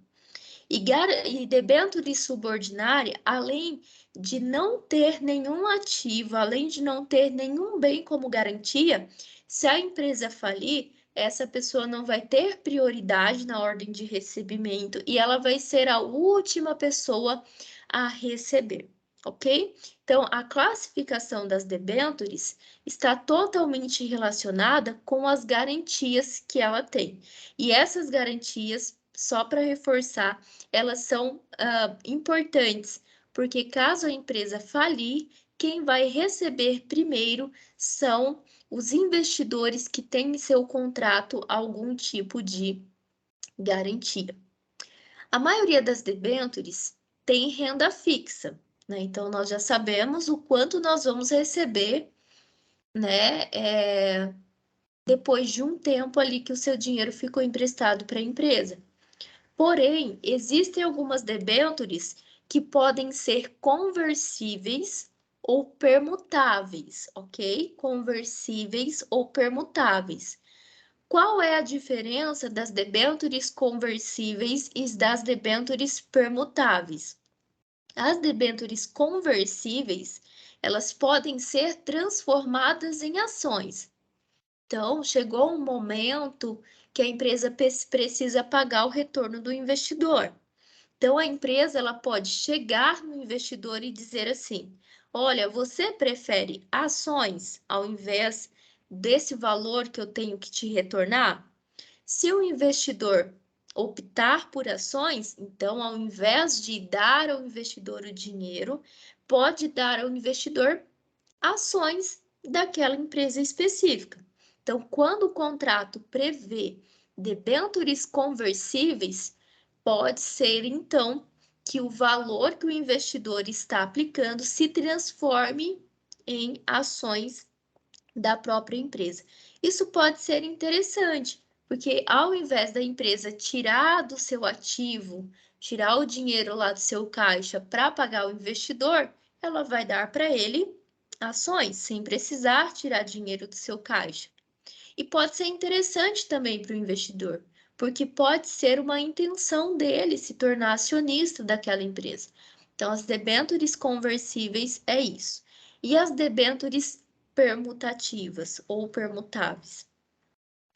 E debênture subordinária, além de não ter nenhum ativo, além de não ter nenhum bem como garantia, se a empresa falir, essa pessoa não vai ter prioridade na ordem de recebimento e ela vai ser a última pessoa a receber, ok? Então, a classificação das debêntures está totalmente relacionada com as garantias que ela tem. E essas garantias, só para reforçar, elas são importantes, porque caso a empresa falir, quem vai receber primeiro são os investidores que têm em seu contrato algum tipo de garantia. A maioria das debêntures tem renda fixa, né? Então, nós já sabemos o quanto nós vamos receber, né? Depois de um tempo ali que o seu dinheiro ficou emprestado para a empresa. Porém, existem algumas debêntures que podem ser conversíveis ou permutáveis, ok? Conversíveis ou permutáveis. Qual é a diferença das debêntures conversíveis e das debêntures permutáveis? As debêntures conversíveis, elas podem ser transformadas em ações. Então, chegou um momento que a empresa precisa pagar o retorno do investidor. Então, a empresa ela pode chegar no investidor e dizer assim: olha, você prefere ações ao invés desse valor que eu tenho que te retornar? Se o investidor optar por ações, então, ao invés de dar ao investidor o dinheiro, pode dar ao investidor ações daquela empresa específica. Então, quando o contrato prevê debêntures conversíveis, pode ser, então, que o valor que o investidor está aplicando se transforme em ações da própria empresa. Isso pode ser interessante, porque ao invés da empresa tirar do seu ativo, tirar o dinheiro lá do seu caixa para pagar o investidor, ela vai dar para ele ações, sem precisar tirar dinheiro do seu caixa. E pode ser interessante também para o investidor, porque pode ser uma intenção dele se tornar acionista daquela empresa. Então, as debêntures conversíveis é isso. E as debêntures permutativas ou permutáveis.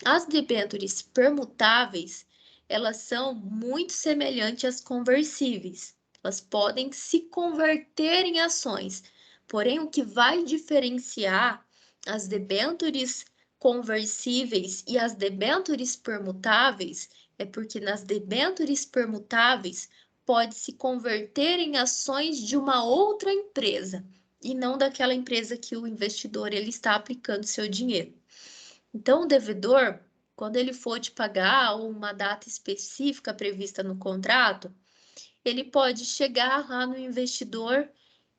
As debêntures permutáveis, elas são muito semelhantes às conversíveis. Elas podem se converter em ações. Porém, o que vai diferenciar as debêntures conversíveis e as debêntures permutáveis é porque nas debêntures permutáveis pode se converter em ações de uma outra empresa e não daquela empresa que o investidor ele está aplicando seu dinheiro. Então, o devedor, quando ele for te pagar uma data específica prevista no contrato, ele pode chegar lá no investidor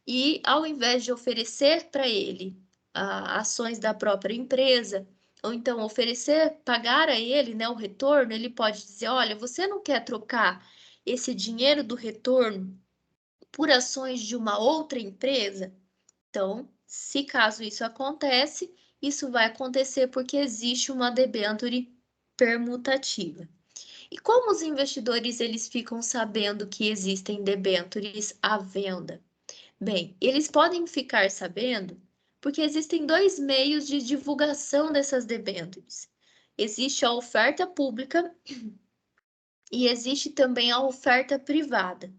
e, ao invés de oferecer para ele ações da própria empresa, ou então oferecer, pagar a ele, né, o retorno, ele pode dizer, olha, você não quer trocar esse dinheiro do retorno por ações de uma outra empresa? Então, se caso isso acontece, isso vai acontecer porque existe uma debênture permutativa. E como os investidores eles ficam sabendo que existem debêntures à venda? Bem, eles podem ficar sabendo porque existem dois meios de divulgação dessas debêntures. Existe a oferta pública e existe também a oferta privada,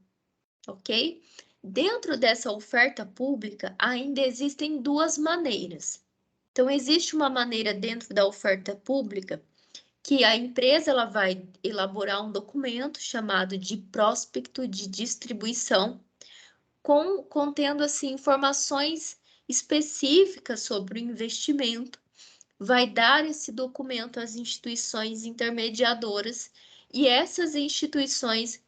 ok? Dentro dessa oferta pública, ainda existem duas maneiras. Então, existe uma maneira dentro da oferta pública que a empresa ela vai elaborar um documento chamado de prospecto de distribuição, contendo assim informações específicas sobre o investimento, vai dar esse documento às instituições intermediadoras e essas instituições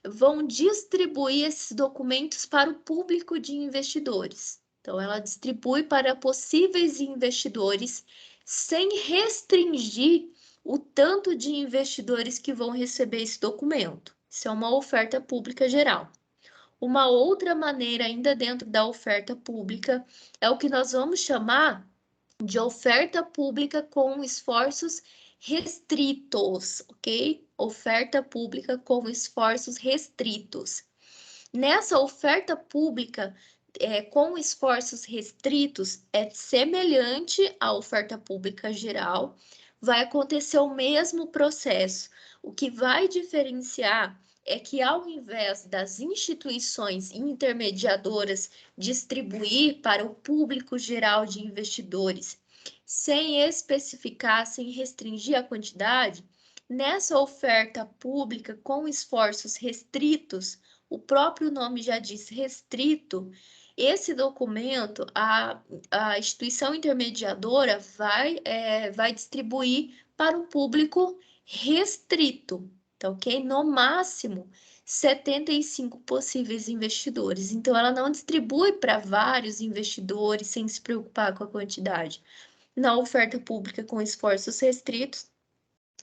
vão distribuir esses documentos para o público de investidores. Então, ela distribui para possíveis investidores sem restringir o tanto de investidores que vão receber esse documento. Isso é uma oferta pública geral. Uma outra maneira, ainda dentro da oferta pública, é o que nós vamos chamar de oferta pública com esforços restritos, ok? Oferta pública com esforços restritos. Nessa oferta pública com esforços restritos, é semelhante à oferta pública geral, vai acontecer o mesmo processo. O que vai diferenciar é que, ao invés das instituições intermediadoras distribuir para o público geral de investidores, sem especificar, sem restringir a quantidade, nessa oferta pública com esforços restritos, o próprio nome já diz restrito, esse documento, a instituição intermediadora vai distribuir para um público restrito, tá ok? No máximo, 75 possíveis investidores. Então, ela não distribui para vários investidores sem se preocupar com a quantidade. Na oferta pública com esforços restritos,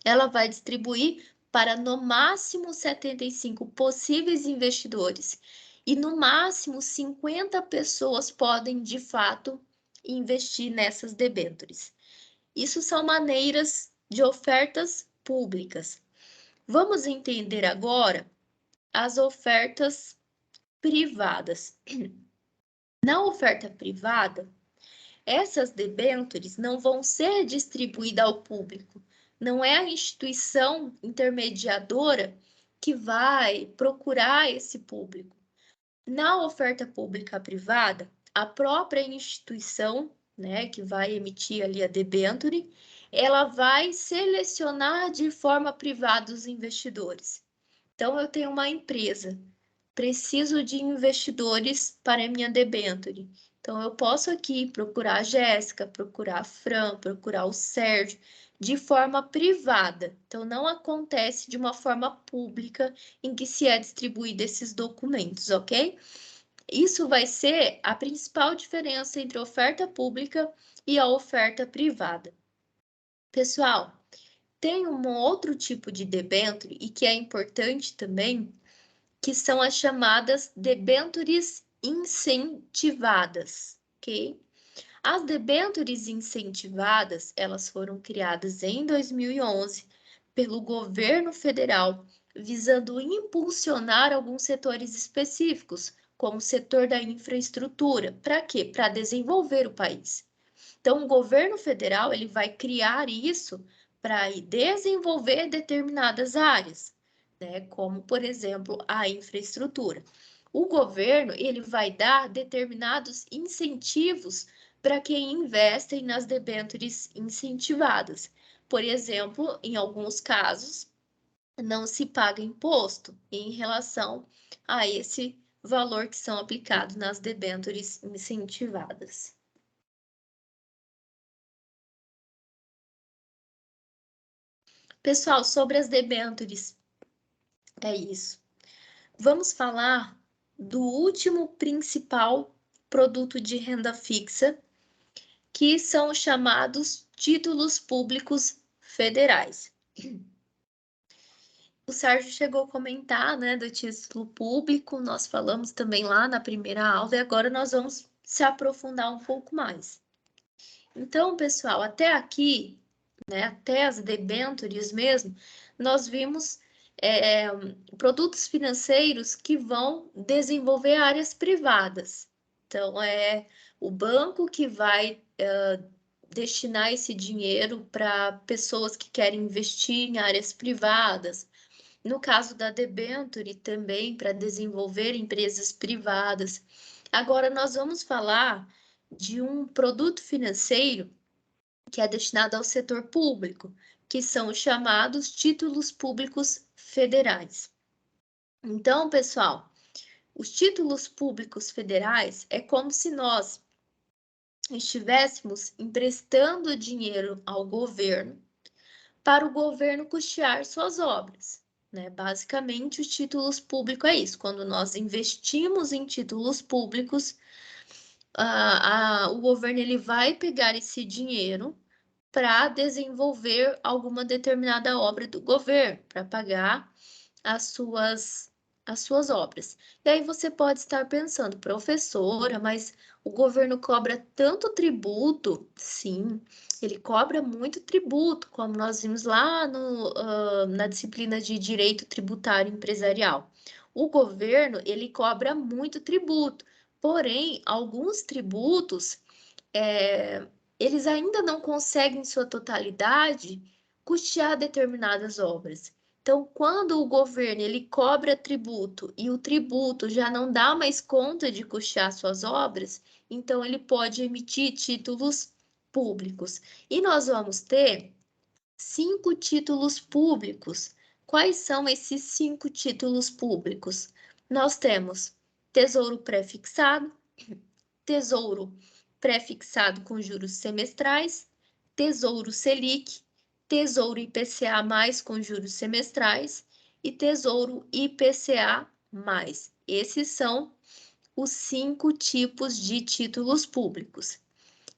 ela vai distribuir para no máximo 75 possíveis investidores e no máximo 50 pessoas podem de fato investir nessas debêntures. Isso são maneiras de ofertas públicas. Vamos entender agora as ofertas privadas. Na oferta privada, essas debêntures não vão ser distribuídas ao público. Não é a instituição intermediadora que vai procurar esse público. Na oferta pública privada, a própria instituição, né, que vai emitir ali a debênture, ela vai selecionar de forma privada os investidores. Então, eu tenho uma empresa, preciso de investidores para a minha debênture. Então, eu posso aqui procurar a Jéssica, procurar a Fran, procurar o Sérgio, de forma privada. Então, não acontece de uma forma pública em que se é distribuído esses documentos, ok? Isso vai ser a principal diferença entre a oferta pública e a oferta privada. Pessoal, tem um outro tipo de debênture e que é importante também, que são as chamadas debêntures incentivadas, ok? As debêntures incentivadas, elas foram criadas em 2011 pelo governo federal, visando impulsionar alguns setores específicos, como o setor da infraestrutura. Para quê? Para desenvolver o país. Então, o governo federal ele vai criar isso para desenvolver determinadas áreas, né? Como, por exemplo, a infraestrutura. O governo ele vai dar determinados incentivos para quem investem nas debêntures incentivadas. Por exemplo, em alguns casos, não se paga imposto em relação a esse valor que são aplicados nas debêntures incentivadas. Pessoal, sobre as debêntures, é isso. Vamos falar do último principal produto de renda fixa, que são os chamados títulos públicos federais. O Sérgio chegou a comentar, né, do título público, nós falamos também lá na primeira aula, e agora nós vamos se aprofundar um pouco mais. Então, pessoal, até aqui, né, até as debêntures mesmo, nós vimos produtos financeiros que vão desenvolver áreas privadas. Então, é o banco que vai destinar esse dinheiro para pessoas que querem investir em áreas privadas. No caso da debênture, também para desenvolver empresas privadas. Agora, nós vamos falar de um produto financeiro que é destinado ao setor público, que são os chamados títulos públicos federais. Então, pessoal, os títulos públicos federais é como se nós estivéssemos emprestando dinheiro ao governo para o governo custear suas obras, né? Basicamente, os títulos públicos é isso. Quando nós investimos em títulos públicos, o governo ele vai pegar esse dinheiro para desenvolver alguma determinada obra do governo, para pagar as suas obras. E aí você pode estar pensando, professora, mas o governo cobra tanto tributo? Sim, ele cobra muito tributo, como nós vimos lá na disciplina de Direito Tributário Empresarial. O governo, ele cobra muito tributo, porém, alguns tributos eles ainda não conseguem, em sua totalidade, custear determinadas obras. Então, quando o governo ele cobra tributo e o tributo já não dá mais conta de custear suas obras, então ele pode emitir títulos públicos. E nós vamos ter 5 títulos públicos. Quais são esses 5 títulos públicos? Nós temos Tesouro Prefixado, Tesouro Prefixado com juros semestrais, Tesouro Selic, Tesouro IPCA+, com juros semestrais e Tesouro IPCA+. Esses são os 5 tipos de títulos públicos.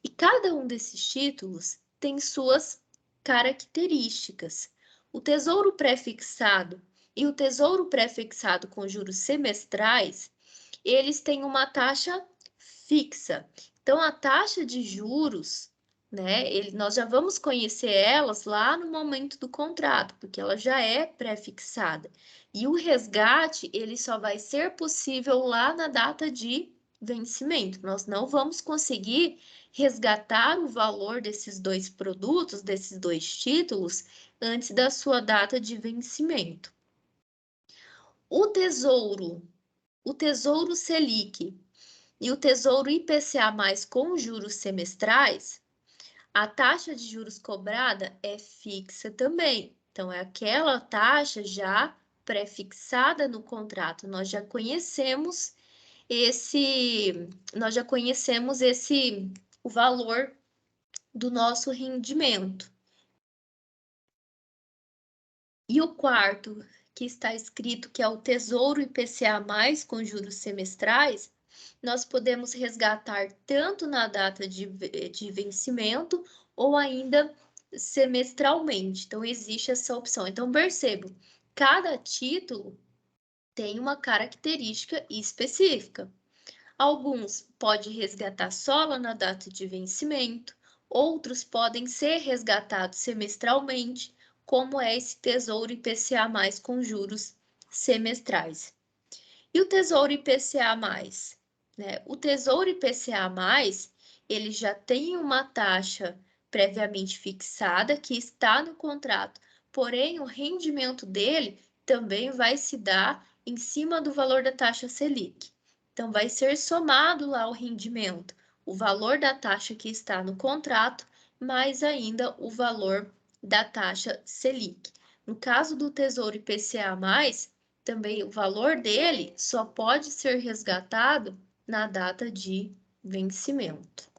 E cada um desses títulos tem suas características. O Tesouro Prefixado e o Tesouro Prefixado com juros semestrais, eles têm uma taxa fixa. Então, a taxa de juros, né, nós já vamos conhecer elas lá no momento do contrato, porque ela já é pré-fixada. E o resgate, ele só vai ser possível lá na data de vencimento. Nós não vamos conseguir resgatar o valor desses dois produtos, desses dois títulos, antes da sua data de vencimento. O Tesouro Selic e o Tesouro IPCA+, com juros semestrais, a taxa de juros cobrada é fixa também. Então, é aquela taxa já pré-fixada no contrato. Nós já conhecemos o valor do nosso rendimento. E o quarto, que está escrito que é o Tesouro IPCA+, com juros semestrais, nós podemos resgatar tanto na data de vencimento ou ainda semestralmente. Então, existe essa opção. Então, percebo, cada título tem uma característica específica. Alguns pode resgatar só na data de vencimento, outros podem ser resgatados semestralmente, como é esse Tesouro IPCA+, com juros semestrais. E o Tesouro IPCA+, né? O Tesouro IPCA+, ele já tem uma taxa previamente fixada que está no contrato, porém o rendimento dele também vai se dar em cima do valor da taxa Selic. Então, vai ser somado lá o rendimento, o valor da taxa que está no contrato, mais ainda o valor da taxa Selic. No caso do Tesouro IPCA+, também o valor dele só pode ser resgatado na data de vencimento.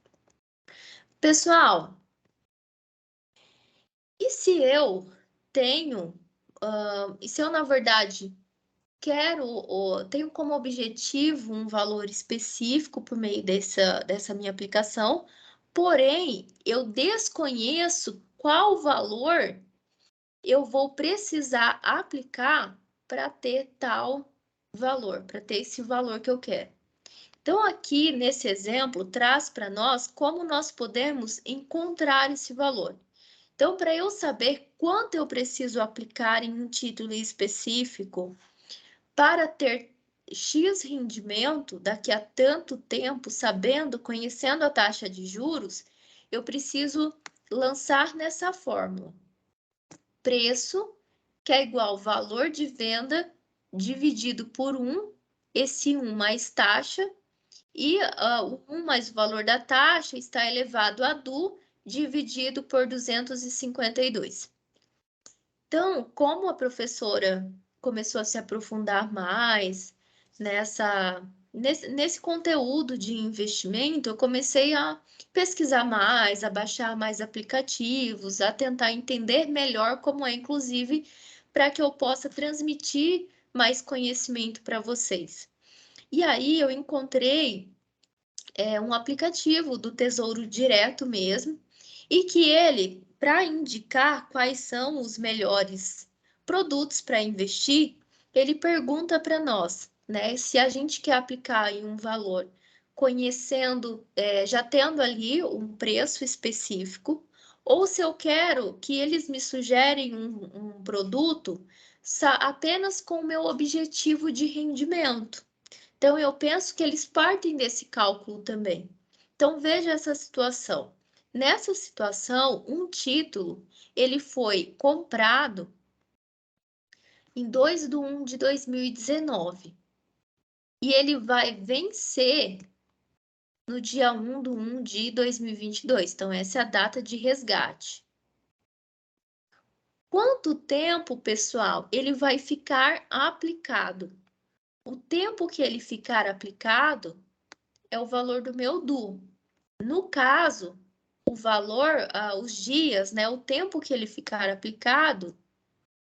Pessoal, e se eu tenho, e se eu, na verdade, tenho como objetivo um valor específico por meio dessa minha aplicação, porém, eu desconheço qual valor eu vou precisar aplicar para ter tal valor, para ter esse valor que eu quero. Então, aqui nesse exemplo, traz para nós como nós podemos encontrar esse valor. Então, para eu saber quanto eu preciso aplicar em um título específico para ter X rendimento daqui a tanto tempo, sabendo, conhecendo a taxa de juros, eu preciso lançar nessa fórmula. Preço, que é igual ao valor de venda dividido por 1, esse 1 mais taxa, e o 1 mais o valor da taxa está elevado a DU dividido por 252. Então, como a professora começou a se aprofundar mais nesse conteúdo de investimento, eu comecei a pesquisar mais, a baixar mais aplicativos, a tentar entender melhor como é, inclusive, para que eu possa transmitir mais conhecimento para vocês. E aí eu encontrei um aplicativo do Tesouro Direto mesmo, e que ele, para indicar quais são os melhores produtos para investir, ele pergunta para nós, né, se a gente quer aplicar em um valor conhecendo, já tendo ali um preço específico, ou se eu quero que eles me sugerem um produto apenas com o meu objetivo de rendimento. Então, eu penso que eles partem desse cálculo também. Então, veja essa situação. Nessa situação, um título, ele foi comprado em 2/1 de 2019. E ele vai vencer no dia 1/1 de 2022. Então, essa é a data de resgate. Quanto tempo, pessoal, ele vai ficar aplicado? O tempo que ele ficar aplicado é o valor do meu DU. No caso, o valor, os dias, né, o tempo que ele ficar aplicado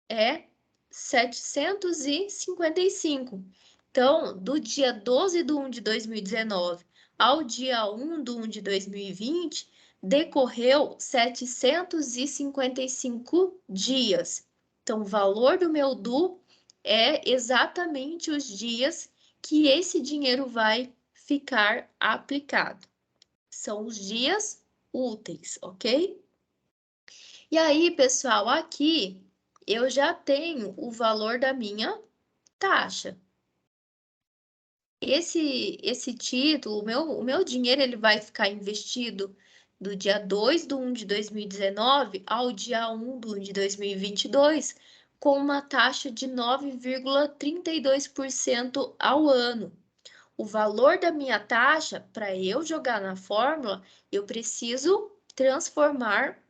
é 755. Então, do dia 12/1 de 2019 ao dia 1/1 de 2020, decorreu 755 dias. Então, o valor do meu DU é exatamente os dias que esse dinheiro vai ficar aplicado. São os dias úteis, ok? E aí, pessoal, aqui eu já tenho o valor da minha taxa. Esse título, o meu dinheiro, ele vai ficar investido do dia 2/1 de 2019 ao dia 1/1 de 2022, com uma taxa de 9,32% ao ano. O valor da minha taxa, para eu jogar na fórmula, eu preciso transformar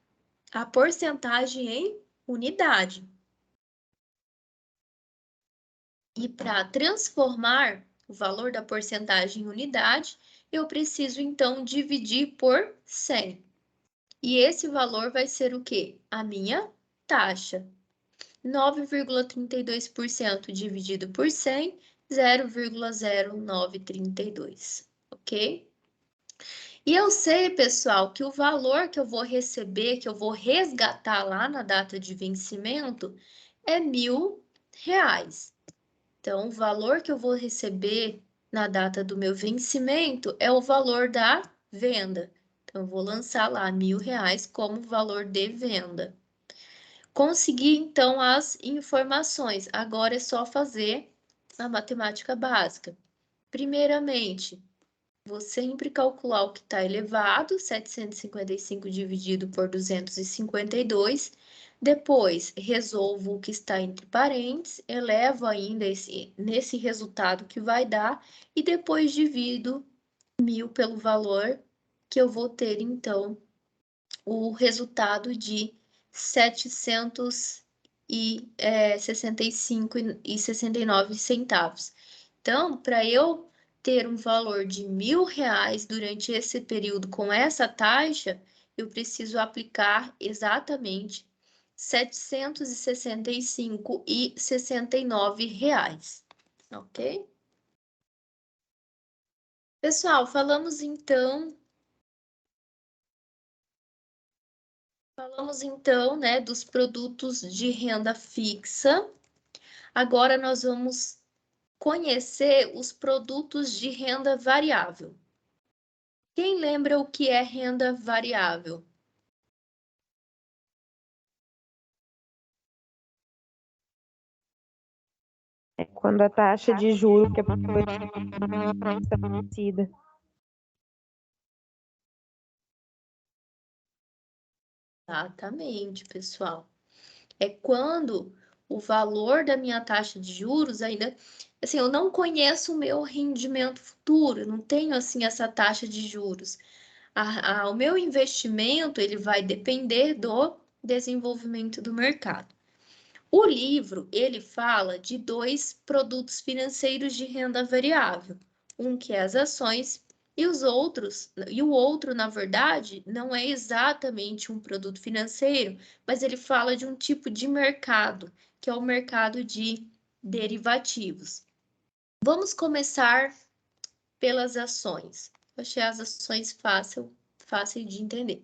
a porcentagem em unidade. E para transformar o valor da porcentagem em unidade, eu preciso então dividir por 100. E esse valor vai ser o quê? A minha taxa. 9,32% dividido por 100, 0,0932, ok? E eu sei, pessoal, que o valor que eu vou receber, que eu vou resgatar lá na data de vencimento, é R$1.000. Então, o valor que eu vou receber na data do meu vencimento é o valor da venda. Então, eu vou lançar lá R$1.000 como valor de venda. Consegui, então, as informações. Agora é só fazer a matemática básica. Primeiramente, vou sempre calcular o que está elevado, 755 dividido por 252. Depois, resolvo o que está entre parênteses, elevo ainda nesse resultado que vai dar, e depois divido 1.000 pelo valor que eu vou ter, então, o resultado de 765,69 centavos. Então, para eu ter um valor de R$1.000 durante esse período com essa taxa, eu preciso aplicar exatamente 765,69 reais, ok? Pessoal, falamos então, né, dos produtos de renda fixa. Agora nós vamos conhecer os produtos de renda variável. Quem lembra o que é renda variável? É quando a taxa de juros que a pessoa é estabelecida. Exatamente, pessoal. É quando o valor da minha taxa de juros ainda, assim, eu não conheço o meu rendimento futuro, eu não tenho assim essa taxa de juros. O meu investimento ele vai depender do desenvolvimento do mercado. O livro ele fala de dois produtos financeiros de renda variável, um que é as ações e o outro, na verdade, não é exatamente um produto financeiro, mas ele fala de um tipo de mercado, que é o mercado de derivativos. Vamos começar pelas ações. Eu achei as ações fácil de entender.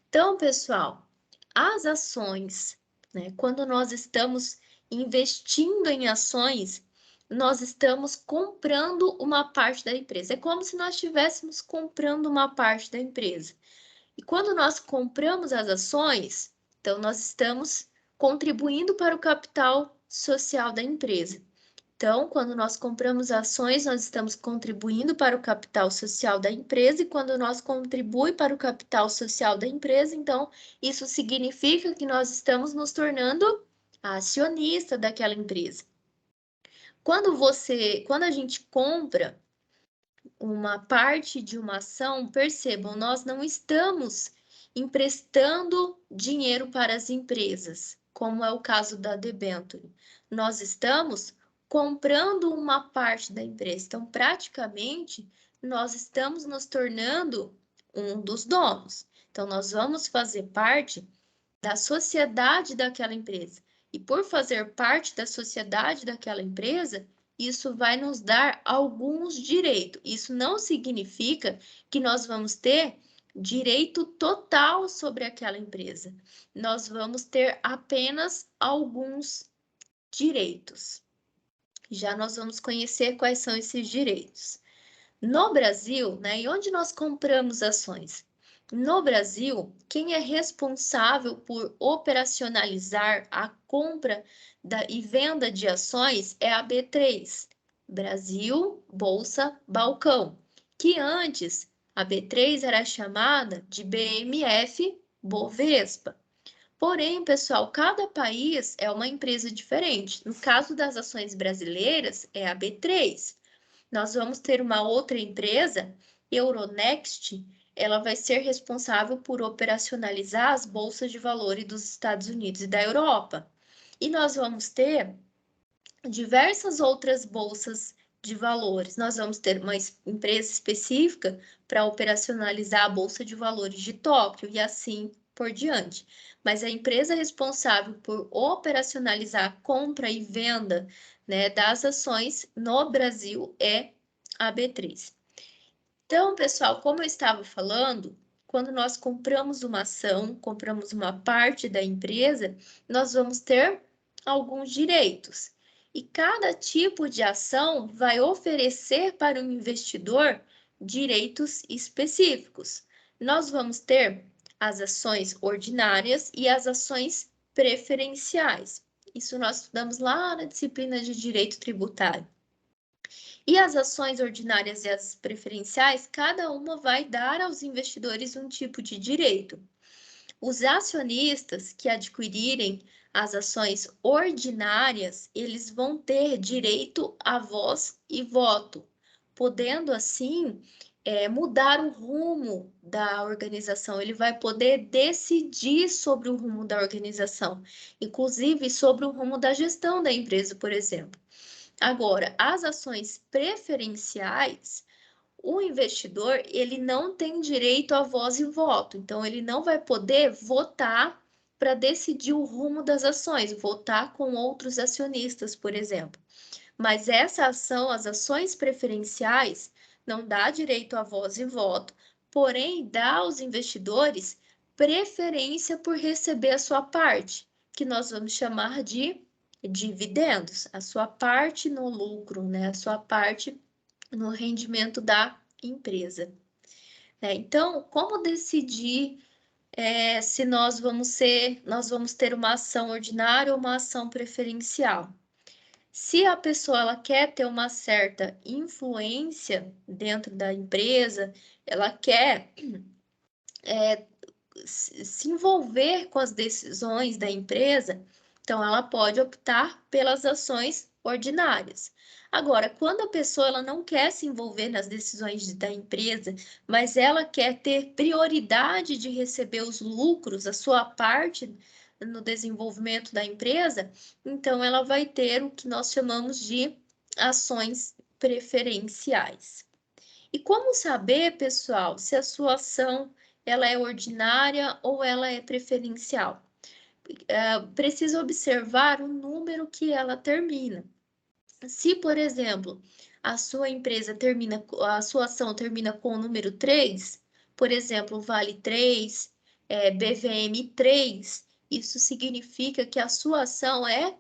Então, pessoal, as ações, né, quando nós estamos investindo em ações, nós estamos comprando uma parte da empresa. É como se nós estivéssemos comprando uma parte da empresa. E quando nós compramos as ações, então nós estamos contribuindo para o capital social da empresa. Então, quando nós compramos ações, nós estamos contribuindo para o capital social da empresa, e quando nós contribuímos para o capital social da empresa, então, isso significa que nós estamos nos tornando acionista daquela empresa. Quando a gente compra uma parte de uma ação, percebam, nós não estamos emprestando dinheiro para as empresas, como é o caso da debênture. Nós estamos comprando uma parte da empresa. Então, praticamente, nós estamos nos tornando um dos donos. Então, nós vamos fazer parte da sociedade daquela empresa. E por fazer parte da sociedade daquela empresa, isso vai nos dar alguns direitos. Isso não significa que nós vamos ter direito total sobre aquela empresa. Nós vamos ter apenas alguns direitos. Já nós vamos conhecer quais são esses direitos. No Brasil, né, e onde nós compramos ações? No Brasil, quem é responsável por operacionalizar a compra e venda de ações é a B3, Brasil Bolsa Balcão, que antes a B3 era chamada de BMF Bovespa. Porém, pessoal, cada país é uma empresa diferente. No caso das ações brasileiras, é a B3. Nós vamos ter uma outra empresa, Euronext, ela vai ser responsável por operacionalizar as bolsas de valores dos Estados Unidos e da Europa. E nós vamos ter diversas outras bolsas de valores. Nós vamos ter uma empresa específica para operacionalizar a bolsa de valores de Tóquio e assim por diante. Mas a empresa responsável por operacionalizar a compra e venda, né, das ações no Brasil é a B3. Então, pessoal, como eu estava falando, quando nós compramos uma ação, compramos uma parte da empresa, nós vamos ter alguns direitos. E cada tipo de ação vai oferecer para o investidor direitos específicos. Nós vamos ter as ações ordinárias e as ações preferenciais. Isso nós estudamos lá na disciplina de direito tributário. E as ações ordinárias e as preferenciais, cada uma vai dar aos investidores um tipo de direito. Os acionistas que adquirirem as ações ordinárias, eles vão ter direito a voz e voto, podendo assim mudar o rumo da organização. Ele vai poder decidir sobre o rumo da organização, inclusive sobre o rumo da gestão da empresa, por exemplo. Agora, as ações preferenciais, o investidor, ele não tem direito a voz e voto, então ele não vai poder votar para decidir o rumo das ações, votar com outros acionistas, por exemplo. Mas essa ação, as ações preferenciais, não dá direito a voz e voto, porém dá aos investidores preferência por receber a sua parte, que nós vamos chamar de dividendos, a sua parte no lucro, né? A sua parte no rendimento da empresa. Então, como decidir se nós vamos ter uma ação ordinária ou uma ação preferencial? Se a pessoa ela quer ter uma certa influência dentro da empresa, ela quer se envolver com as decisões da empresa, então ela pode optar pelas ações ordinárias. Agora, quando a pessoa ela não quer se envolver nas decisões da empresa, mas ela quer ter prioridade de receber os lucros, a sua parte no desenvolvimento da empresa, então ela vai ter o que nós chamamos de ações preferenciais. E como saber, pessoal, se a sua ação ela é ordinária ou ela é preferencial? Precisa observar o número que ela termina. Se, por exemplo, a sua ação termina com o número 3, por exemplo, Vale 3, BVM 3, isso significa que a sua ação é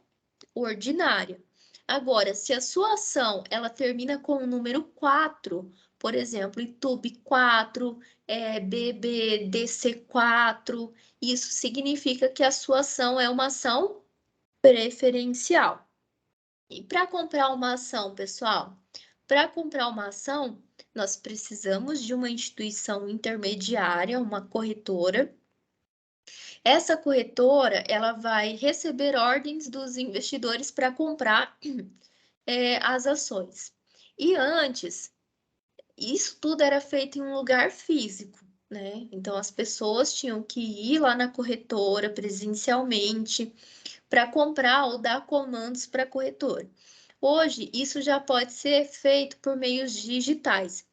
ordinária. Agora, se a sua ação ela termina com o número 4, por exemplo, ITUB 4, BBDC 4, isso significa que a sua ação é uma ação preferencial. E para comprar uma ação, pessoal? Para comprar uma ação, nós precisamos de uma instituição intermediária, uma corretora. Essa corretora, ela vai receber ordens dos investidores para comprar as ações. E antes, isso tudo era feito em um lugar físico, né? Então, as pessoas tinham que ir lá na corretora presencialmente para comprar ou dar comandos para a corretora. Hoje, isso já pode ser feito por meios digitais.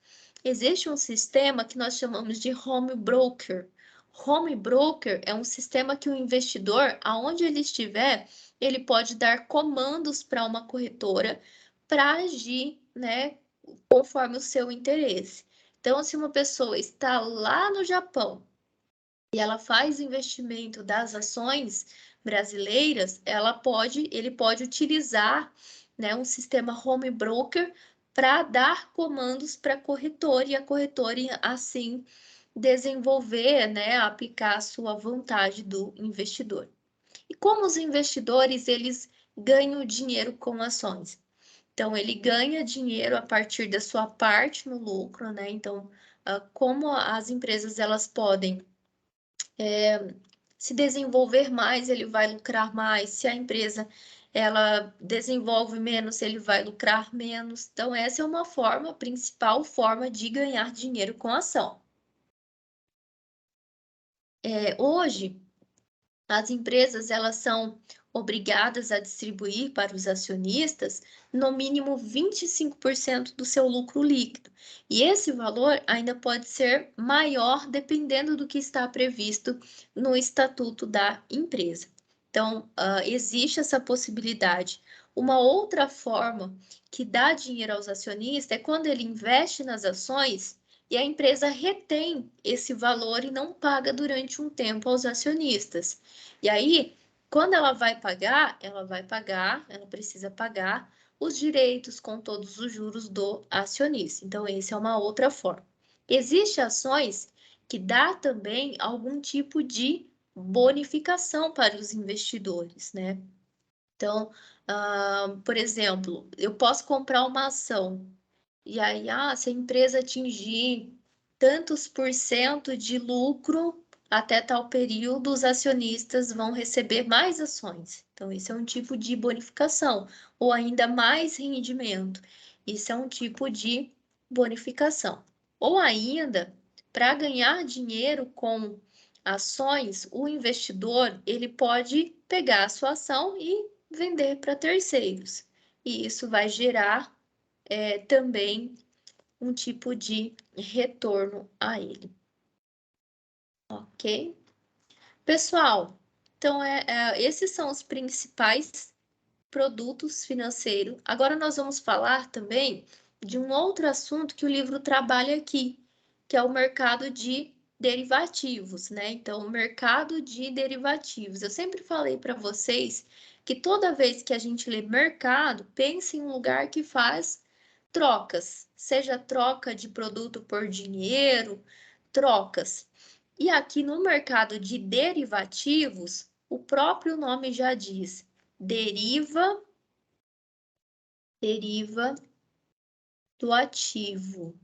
Existe um sistema que nós chamamos de home broker. Home broker é um sistema que o investidor, aonde ele estiver, ele pode dar comandos para uma corretora para agir, né, conforme o seu interesse. Então, se uma pessoa está lá no Japão e ela faz investimento das ações brasileiras, ele pode utilizar, né, um sistema home broker para dar comandos para a corretora e a corretora assim desenvolver, né, aplicar a sua vontade do investidor. E como os investidores eles ganham dinheiro com ações? Então, ele ganha dinheiro a partir da sua parte no lucro, né? Então, como as empresas elas podem se desenvolver mais, ele vai lucrar mais. Se a empresa ela desenvolve menos, ele vai lucrar menos. Então, essa é uma forma, a principal forma de ganhar dinheiro com ação. Hoje, as empresas elas são obrigadas a distribuir para os acionistas no mínimo 25% do seu lucro líquido. E esse valor ainda pode ser maior dependendo do que está previsto no estatuto da empresa. Então, existe essa possibilidade. Uma outra forma que dá dinheiro aos acionistas é quando ele investe nas ações e a empresa retém esse valor e não paga durante um tempo aos acionistas. E aí, quando ela precisa pagar os direitos com todos os juros do acionista. Então, essa é uma outra forma. Existem ações que dá também algum tipo de bonificação para os investidores, né? Então, por exemplo, eu posso comprar uma ação e aí, se a empresa atingir tantos por cento de lucro até tal período, os acionistas vão receber mais ações. Então, isso é um tipo de bonificação, ou ainda mais rendimento. Isso é um tipo de bonificação. Ou ainda, para ganhar dinheiro com ações, o investidor ele pode pegar a sua ação e vender para terceiros. E isso vai gerar também um tipo de retorno a ele. Ok? Pessoal, então esses são os principais produtos financeiros. Agora nós vamos falar também de um outro assunto que o livro trabalha aqui, que é o mercado de derivativos, né? Então, o mercado de derivativos. Eu sempre falei para vocês que toda vez que a gente lê mercado, pense em um lugar que faz trocas, seja troca de produto por dinheiro, trocas. E aqui no mercado de derivativos, o próprio nome já diz, deriva do ativo.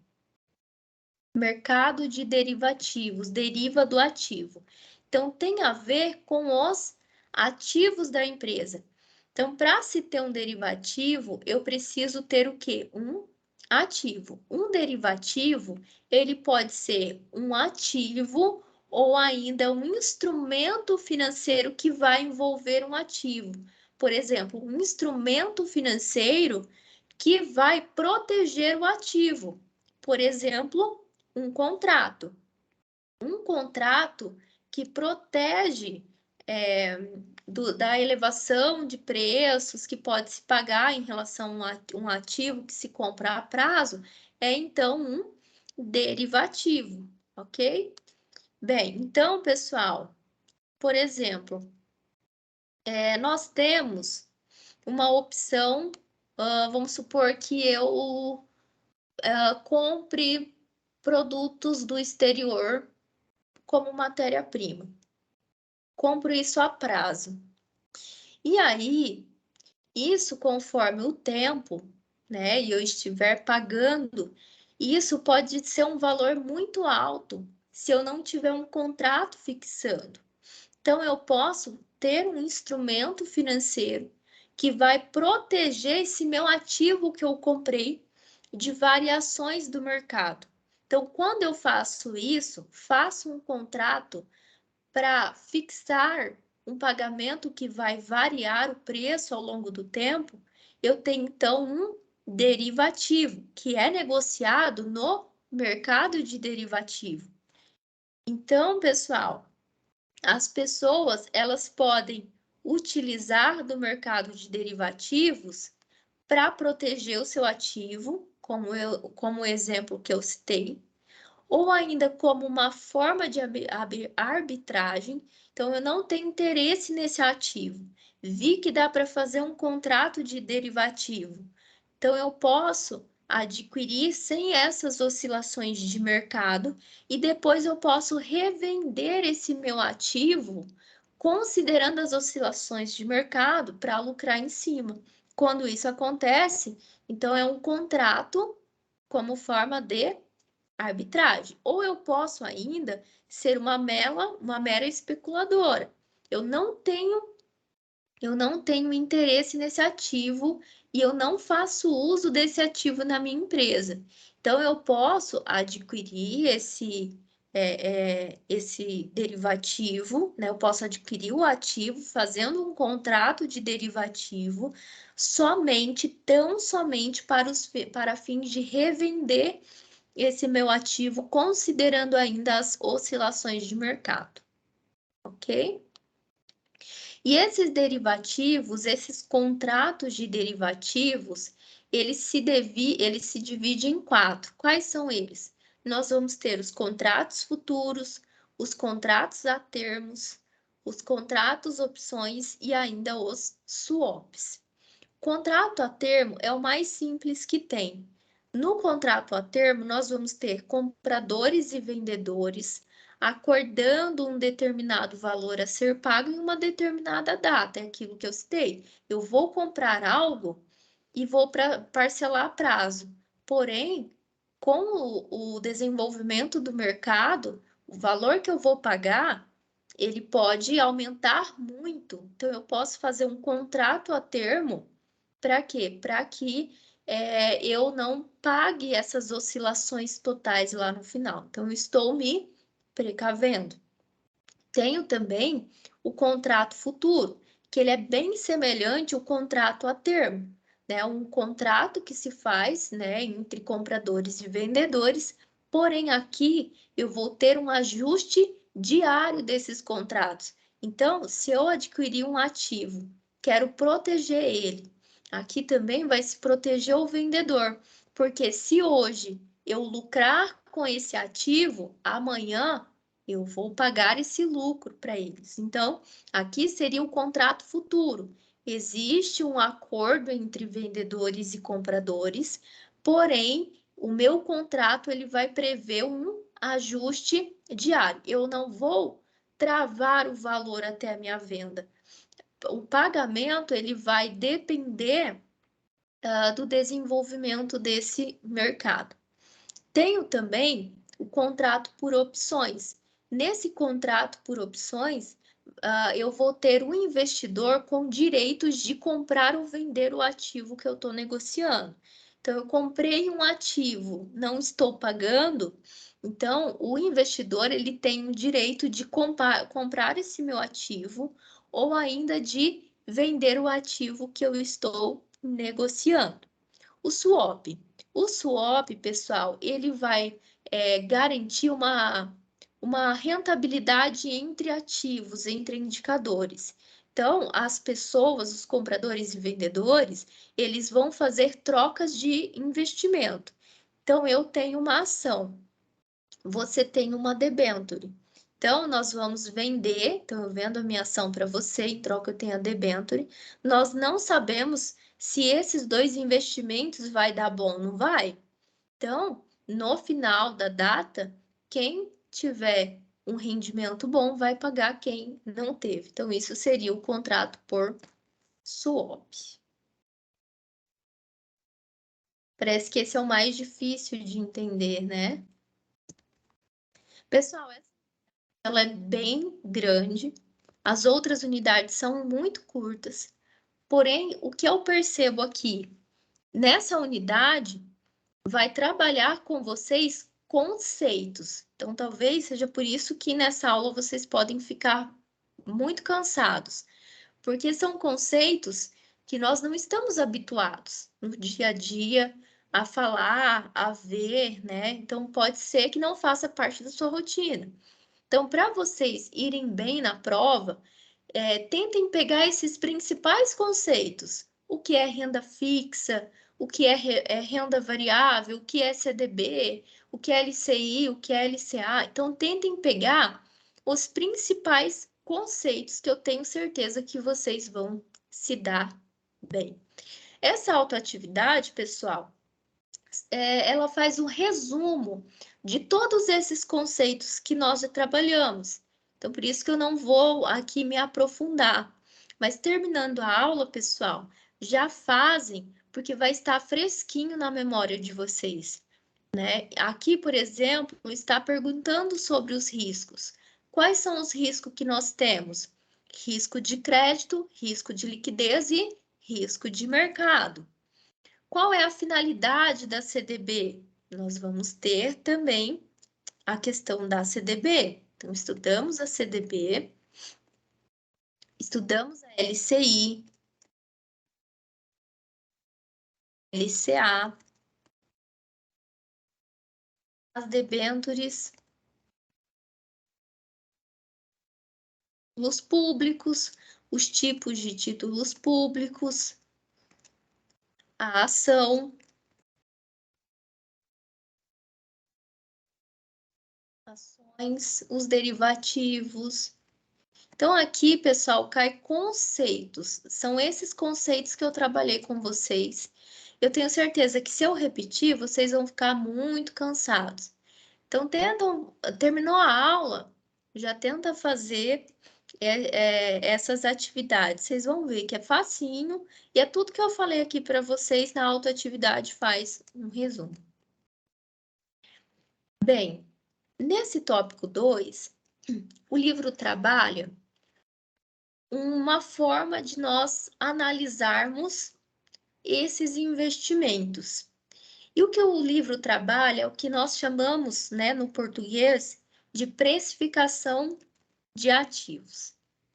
Mercado de derivativos, deriva do ativo. Então, tem a ver com os ativos da empresa. Então, para se ter um derivativo, eu preciso ter o quê? Um ativo. Um derivativo, ele pode ser um ativo ou ainda um instrumento financeiro que vai envolver um ativo. Por exemplo, um instrumento financeiro que vai proteger o ativo. Por exemplo, um contrato. Um contrato que protege da elevação de preços que pode se pagar em relação a um ativo que se compra a prazo, é então um derivativo, ok? Bem, então, pessoal, por exemplo, nós temos uma opção, vamos supor que eu compre produtos do exterior como matéria-prima. Compro isso a prazo. E aí, isso conforme o tempo, né, e eu estiver pagando, isso pode ser um valor muito alto se eu não tiver um contrato fixando. Então, eu posso ter um instrumento financeiro que vai proteger esse meu ativo que eu comprei de variações do mercado. Então, quando eu faço isso, faço um contrato para fixar um pagamento que vai variar o preço ao longo do tempo, eu tenho então um derivativo, que é negociado no mercado de derivativo. Então, pessoal, as pessoas elas podem utilizar do mercado de derivativos para proteger o seu ativo, como o exemplo que eu citei, ou ainda como uma forma de arbitragem. Então, eu não tenho interesse nesse ativo. Vi que dá para fazer um contrato de derivativo. Então, eu posso adquirir sem essas oscilações de mercado e depois eu posso revender esse meu ativo considerando as oscilações de mercado para lucrar em cima. Quando isso acontece, então é um contrato como forma de arbitragem. Ou eu posso ainda ser uma mera especuladora. Eu não tenho interesse nesse ativo e eu não faço uso desse ativo na minha empresa. Então, eu posso adquirir esse derivativo, né? Eu posso adquirir o ativo fazendo um contrato de derivativo tão somente para fins de revender esse meu ativo, considerando ainda as oscilações de mercado, ok? E esses derivativos, esses contratos de derivativos, eles se dividem em 4. Quais são eles? Nós vamos ter os contratos futuros, os contratos a termos, os contratos opções e ainda os swaps. Contrato a termo é o mais simples que tem. No contrato a termo, nós vamos ter compradores e vendedores acordando um determinado valor a ser pago em uma determinada data. É aquilo que eu citei. Eu vou comprar algo e vou parcelar a prazo. Porém, com o desenvolvimento do mercado, o valor que eu vou pagar, ele pode aumentar muito. Então, eu posso fazer um contrato a termo. Para quê? Para que eu não pague essas oscilações totais lá no final. Então, eu estou me precavendo. Tenho também o contrato futuro, que ele é bem semelhante ao contrato a termo, né? Um contrato que se faz, né, entre compradores e vendedores, porém aqui eu vou ter um ajuste diário desses contratos. Então, se eu adquirir um ativo, quero proteger ele, aqui também vai se proteger o vendedor, porque se hoje eu lucrar com esse ativo, amanhã eu vou pagar esse lucro para eles. Então, aqui seria o contrato futuro. Existe um acordo entre vendedores e compradores, porém, o meu contrato ele vai prever um ajuste diário. Eu não vou travar o valor até a minha venda. O pagamento ele vai depender do desenvolvimento desse mercado. Tenho também o contrato por opções. Nesse contrato por opções, eu vou ter um investidor com direitos de comprar ou vender o ativo que eu estou negociando. Então, eu comprei um ativo, não estou pagando, então o investidor ele tem o direito de comprar esse meu ativo ou ainda de vender o ativo que eu estou negociando. O swap. O swap, pessoal, ele vai garantir uma rentabilidade entre ativos, entre indicadores. Então, as pessoas, os compradores e vendedores, eles vão fazer trocas de investimento. Então, eu tenho uma ação, você tem uma debênture. Então, nós vamos vender, então eu vendo a minha ação para você, em troca eu tenho a debênture. Nós não sabemos se esses dois investimentos vai dar bom, não vai? Então, no final da data, quem tiver um rendimento bom vai pagar quem não teve. Então, isso seria o contrato por swap. Parece que esse é o mais difícil de entender, né? Pessoal, ela é bem grande, as outras unidades são muito curtas, porém, o que eu percebo aqui, nessa unidade, vai trabalhar com vocês conceitos. Então, talvez seja por isso que nessa aula vocês podem ficar muito cansados, porque são conceitos que nós não estamos habituados no dia a dia a falar, a ver, né? Então, pode ser que não faça parte da sua rotina. Então, para vocês irem bem na prova, tentem pegar esses principais conceitos. O que é renda fixa, o que é renda variável, o que é CDB, o que é LCI, o que é LCA. Então, tentem pegar os principais conceitos que eu tenho certeza que vocês vão se dar bem. Essa autoatividade, pessoal, ela faz um resumo de todos esses conceitos que nós já trabalhamos. Então, por isso que eu não vou aqui me aprofundar. Mas terminando a aula, pessoal, já fazem, porque vai estar fresquinho na memória de vocês, né? Aqui, por exemplo, está perguntando sobre os riscos. Quais são os riscos que nós temos? Risco de crédito, risco de liquidez e risco de mercado. Qual é a finalidade da CDB? Nós vamos ter também a questão da CDB. Então, estudamos a CDB, estudamos a LCI, LCA, as debêntures, títulos públicos, os tipos de títulos públicos, a ação, ações, os derivativos. Então, aqui, pessoal, cai conceitos. São esses conceitos que eu trabalhei com vocês. Eu tenho certeza que se eu repetir, vocês vão ficar muito cansados. Então, terminou a aula, já tenta fazer essas atividades. Vocês vão ver que é facinho e é tudo que eu falei aqui para vocês na autoatividade faz um resumo. Bem, nesse tópico 2, o livro trabalha uma forma de nós analisarmos esses investimentos. E o que o livro trabalha é o que nós chamamos, né, no português, de precificação de ativos.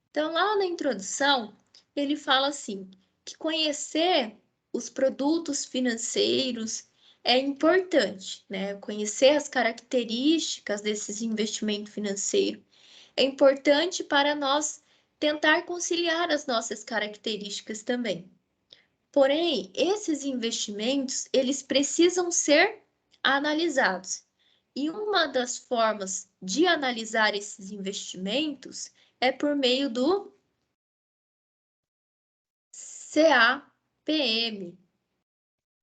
Então, lá na introdução, ele fala assim, que conhecer os produtos financeiros é importante, né? Conhecer as características desses investimentos financeiros é importante para nós tentar conciliar as nossas características também. Porém, esses investimentos, eles precisam ser analisados. E uma das formas de analisar esses investimentos é por meio do CAPM,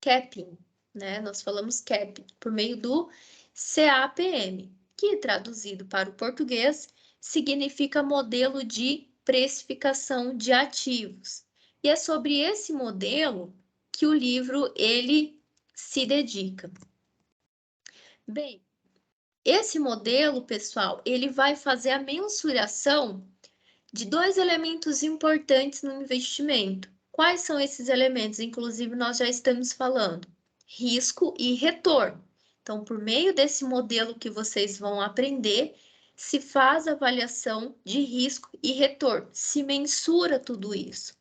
capping, né? Nós falamos capping, por meio do CAPM, que traduzido para o português significa modelo de precificação de ativos. E é sobre esse modelo que o livro ele se dedica. Bem, esse modelo, pessoal, ele vai fazer a mensuração de dois elementos importantes no investimento. Quais são esses elementos? Inclusive, nós já estamos falando: risco e retorno. Então, por meio desse modelo que vocês vão aprender, se faz avaliação de risco e retorno, se mensura tudo isso.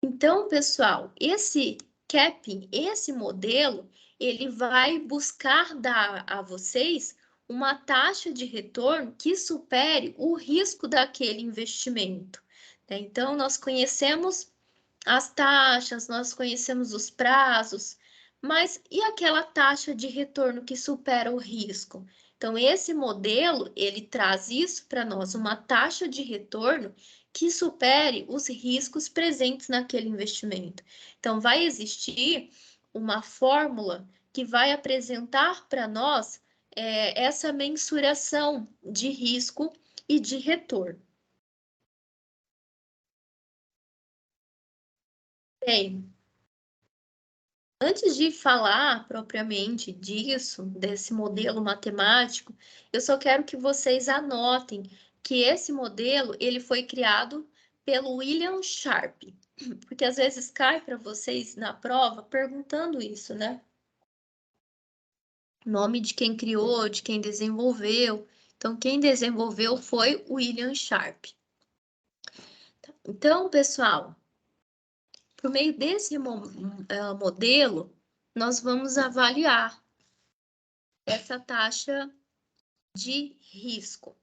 Então, pessoal, esse capping, esse modelo, ele vai buscar dar a vocês uma taxa de retorno que supere o risco daquele investimento. Então, nós conhecemos as taxas, nós conhecemos os prazos, mas e aquela taxa de retorno que supera o risco? Então, esse modelo, ele traz isso para nós, uma taxa de retorno que supere os riscos presentes naquele investimento. Então, vai existir uma fórmula que vai apresentar para nós essa mensuração de risco e de retorno. Bem, antes de falar propriamente disso, desse modelo matemático, eu só quero que vocês anotem que esse modelo ele foi criado pelo William Sharp, porque às vezes cai para vocês na prova perguntando isso, né? Nome de quem criou, de quem desenvolveu. Então, quem desenvolveu foi o William Sharp. Então, pessoal, por meio desse modelo, nós vamos avaliar essa taxa de risco.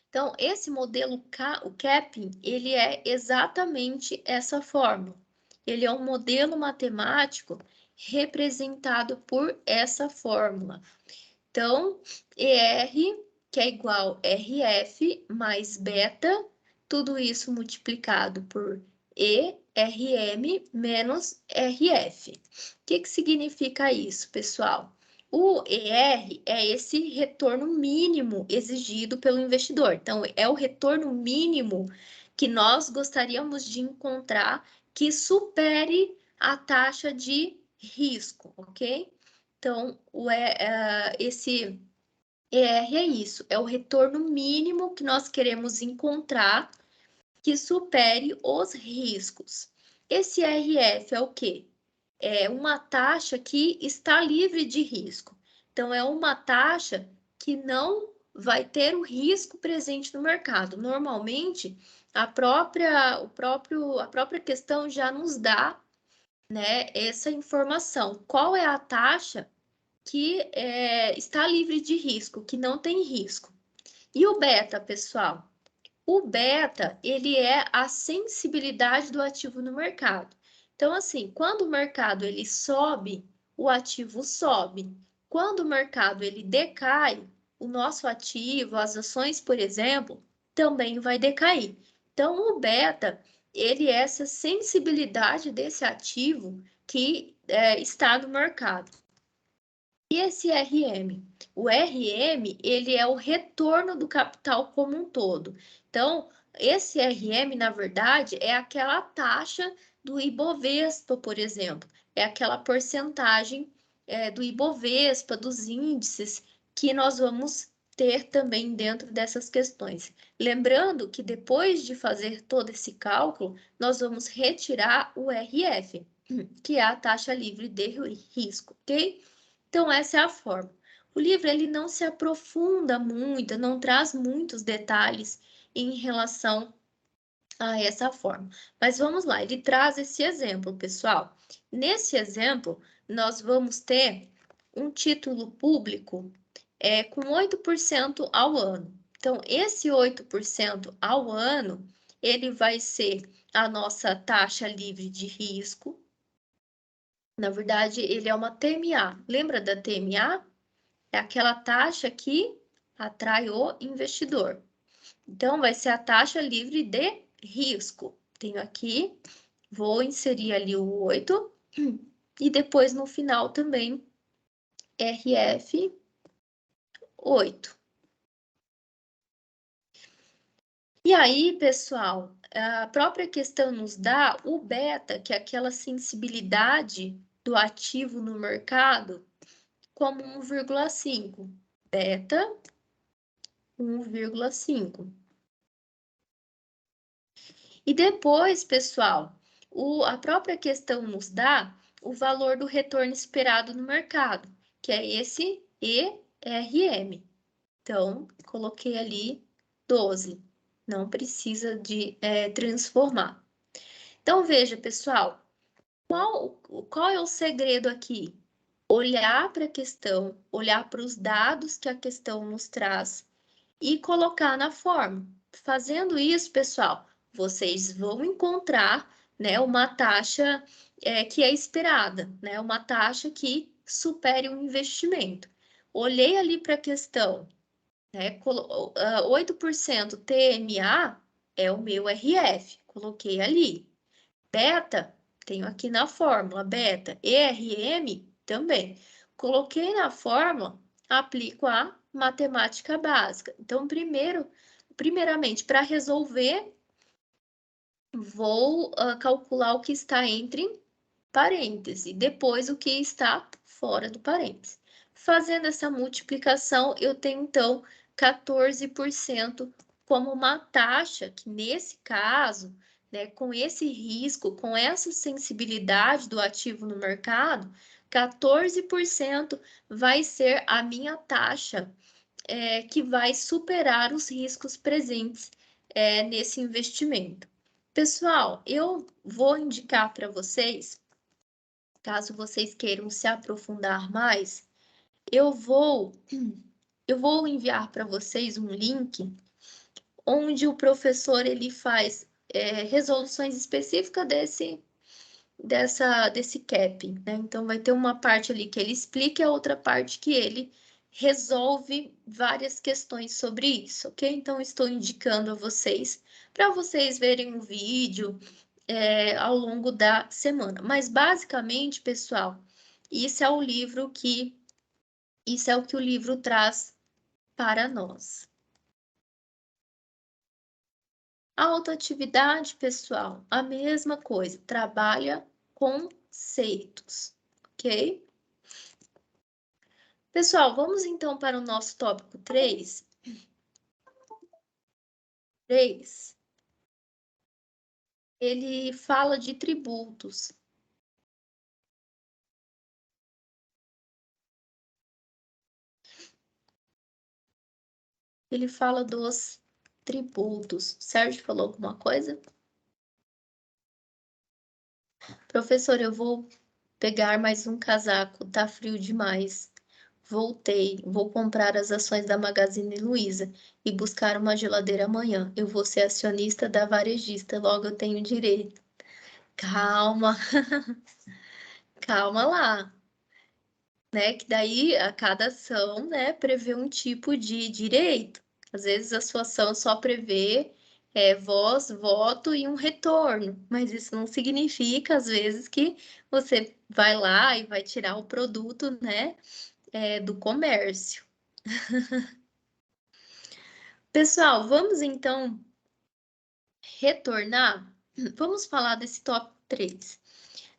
Então, esse modelo, o capping, ele é exatamente essa fórmula. Ele é um modelo matemático representado por essa fórmula. Então, ER, que é igual RF mais beta, tudo isso multiplicado por ERM menos RF. O que significa isso, pessoal? O ER é esse retorno mínimo exigido pelo investidor. Então, é o retorno mínimo que nós gostaríamos de encontrar que supere a taxa de risco, ok? Então, esse ER é isso, é o retorno mínimo que nós queremos encontrar que supere os riscos. Esse RF é o quê? é uma taxa que está livre de risco. Então, é uma taxa que não vai ter o risco presente no mercado. Normalmente, a própria questão já nos dá, né, essa informação. Qual é a taxa que está livre de risco, que não tem risco? E o beta, pessoal? O beta, ele é a sensibilidade do ativo no mercado. Então, assim, quando o mercado ele sobe, o ativo sobe. Quando o mercado ele decai, o nosso ativo, as ações, por exemplo, também vai decair. Então, o beta, ele é essa sensibilidade desse ativo que está no mercado. E esse RM? O RM, ele é o retorno do capital como um todo. Então, esse RM, na verdade, é aquela taxa do Ibovespa, por exemplo. É aquela porcentagem do Ibovespa, dos índices, que nós vamos ter também dentro dessas questões. Lembrando que depois de fazer todo esse cálculo, nós vamos retirar o RF, que é a taxa livre de risco, ok? Então, essa é a forma. O livro ele não se aprofunda muito, não traz muitos detalhes em relação a essa forma. Mas vamos lá, ele traz esse exemplo, pessoal. Nesse exemplo, nós vamos ter um título público com 8% ao ano. Então, esse 8% ao ano, ele vai ser a nossa taxa livre de risco. Na verdade, ele é uma TMA. Lembra da TMA? É aquela taxa que atrai o investidor. Então, vai ser a taxa livre de risco. Tenho aqui, vou inserir ali o 8 e depois no final também RF 8. E aí, pessoal, a própria questão nos dá o beta, que é aquela sensibilidade do ativo no mercado, como 1,5. Beta 1,5. E depois, pessoal, a própria questão nos dá o valor do retorno esperado no mercado, que é esse ERM. Então, coloquei ali 12. Não precisa de transformar. Então, veja, pessoal, qual é o segredo aqui? Olhar para a questão, olhar para os dados que a questão nos traz e colocar na forma. Fazendo isso, pessoal, vocês vão encontrar, né, uma taxa que é esperada, né, uma taxa que supere o investimento. Olhei ali para a questão, né, 8% TMA é o meu RF, coloquei ali. Beta, tenho aqui na fórmula, beta, ERM também. Coloquei na fórmula, aplico a matemática básica. Então, primeiramente, para resolver, vou calcular o que está entre parênteses, depois o que está fora do parênteses. Fazendo essa multiplicação, eu tenho, então, 14% como uma taxa que, nesse caso, né, com esse risco, com essa sensibilidade do ativo no mercado, 14% vai ser a minha taxa que vai superar os riscos presentes nesse investimento. Pessoal, eu vou indicar para vocês, caso vocês queiram se aprofundar mais, eu vou enviar para vocês um link onde o professor ele faz resoluções específicas desse cap, né? Então, vai ter uma parte ali que ele explica e a outra parte que ele resolve várias questões sobre isso, ok? Então, estou indicando a vocês para vocês verem o vídeo ao longo da semana. Mas, basicamente, pessoal, isso é o que o livro traz para nós. A autoatividade, pessoal, a mesma coisa, trabalha conceitos, ok? Pessoal, vamos então para o nosso tópico 3. 3. Ele fala de tributos. ele fala dos tributos. Sérgio falou alguma coisa? Professor, eu vou pegar mais um casaco, tá frio demais. Voltei, vou comprar as ações da Magazine Luiza e buscar uma geladeira amanhã. Eu vou ser acionista da varejista, logo eu tenho direito. Calma, calma lá, né? Que daí a cada ação, né, prevê um tipo de direito. Às vezes a sua ação só prevê voz, voto e um retorno, mas isso não significa, às vezes, que você vai lá e vai tirar o produto, né, do comércio. Pessoal, vamos então retornar? Vamos falar desse tópico 3.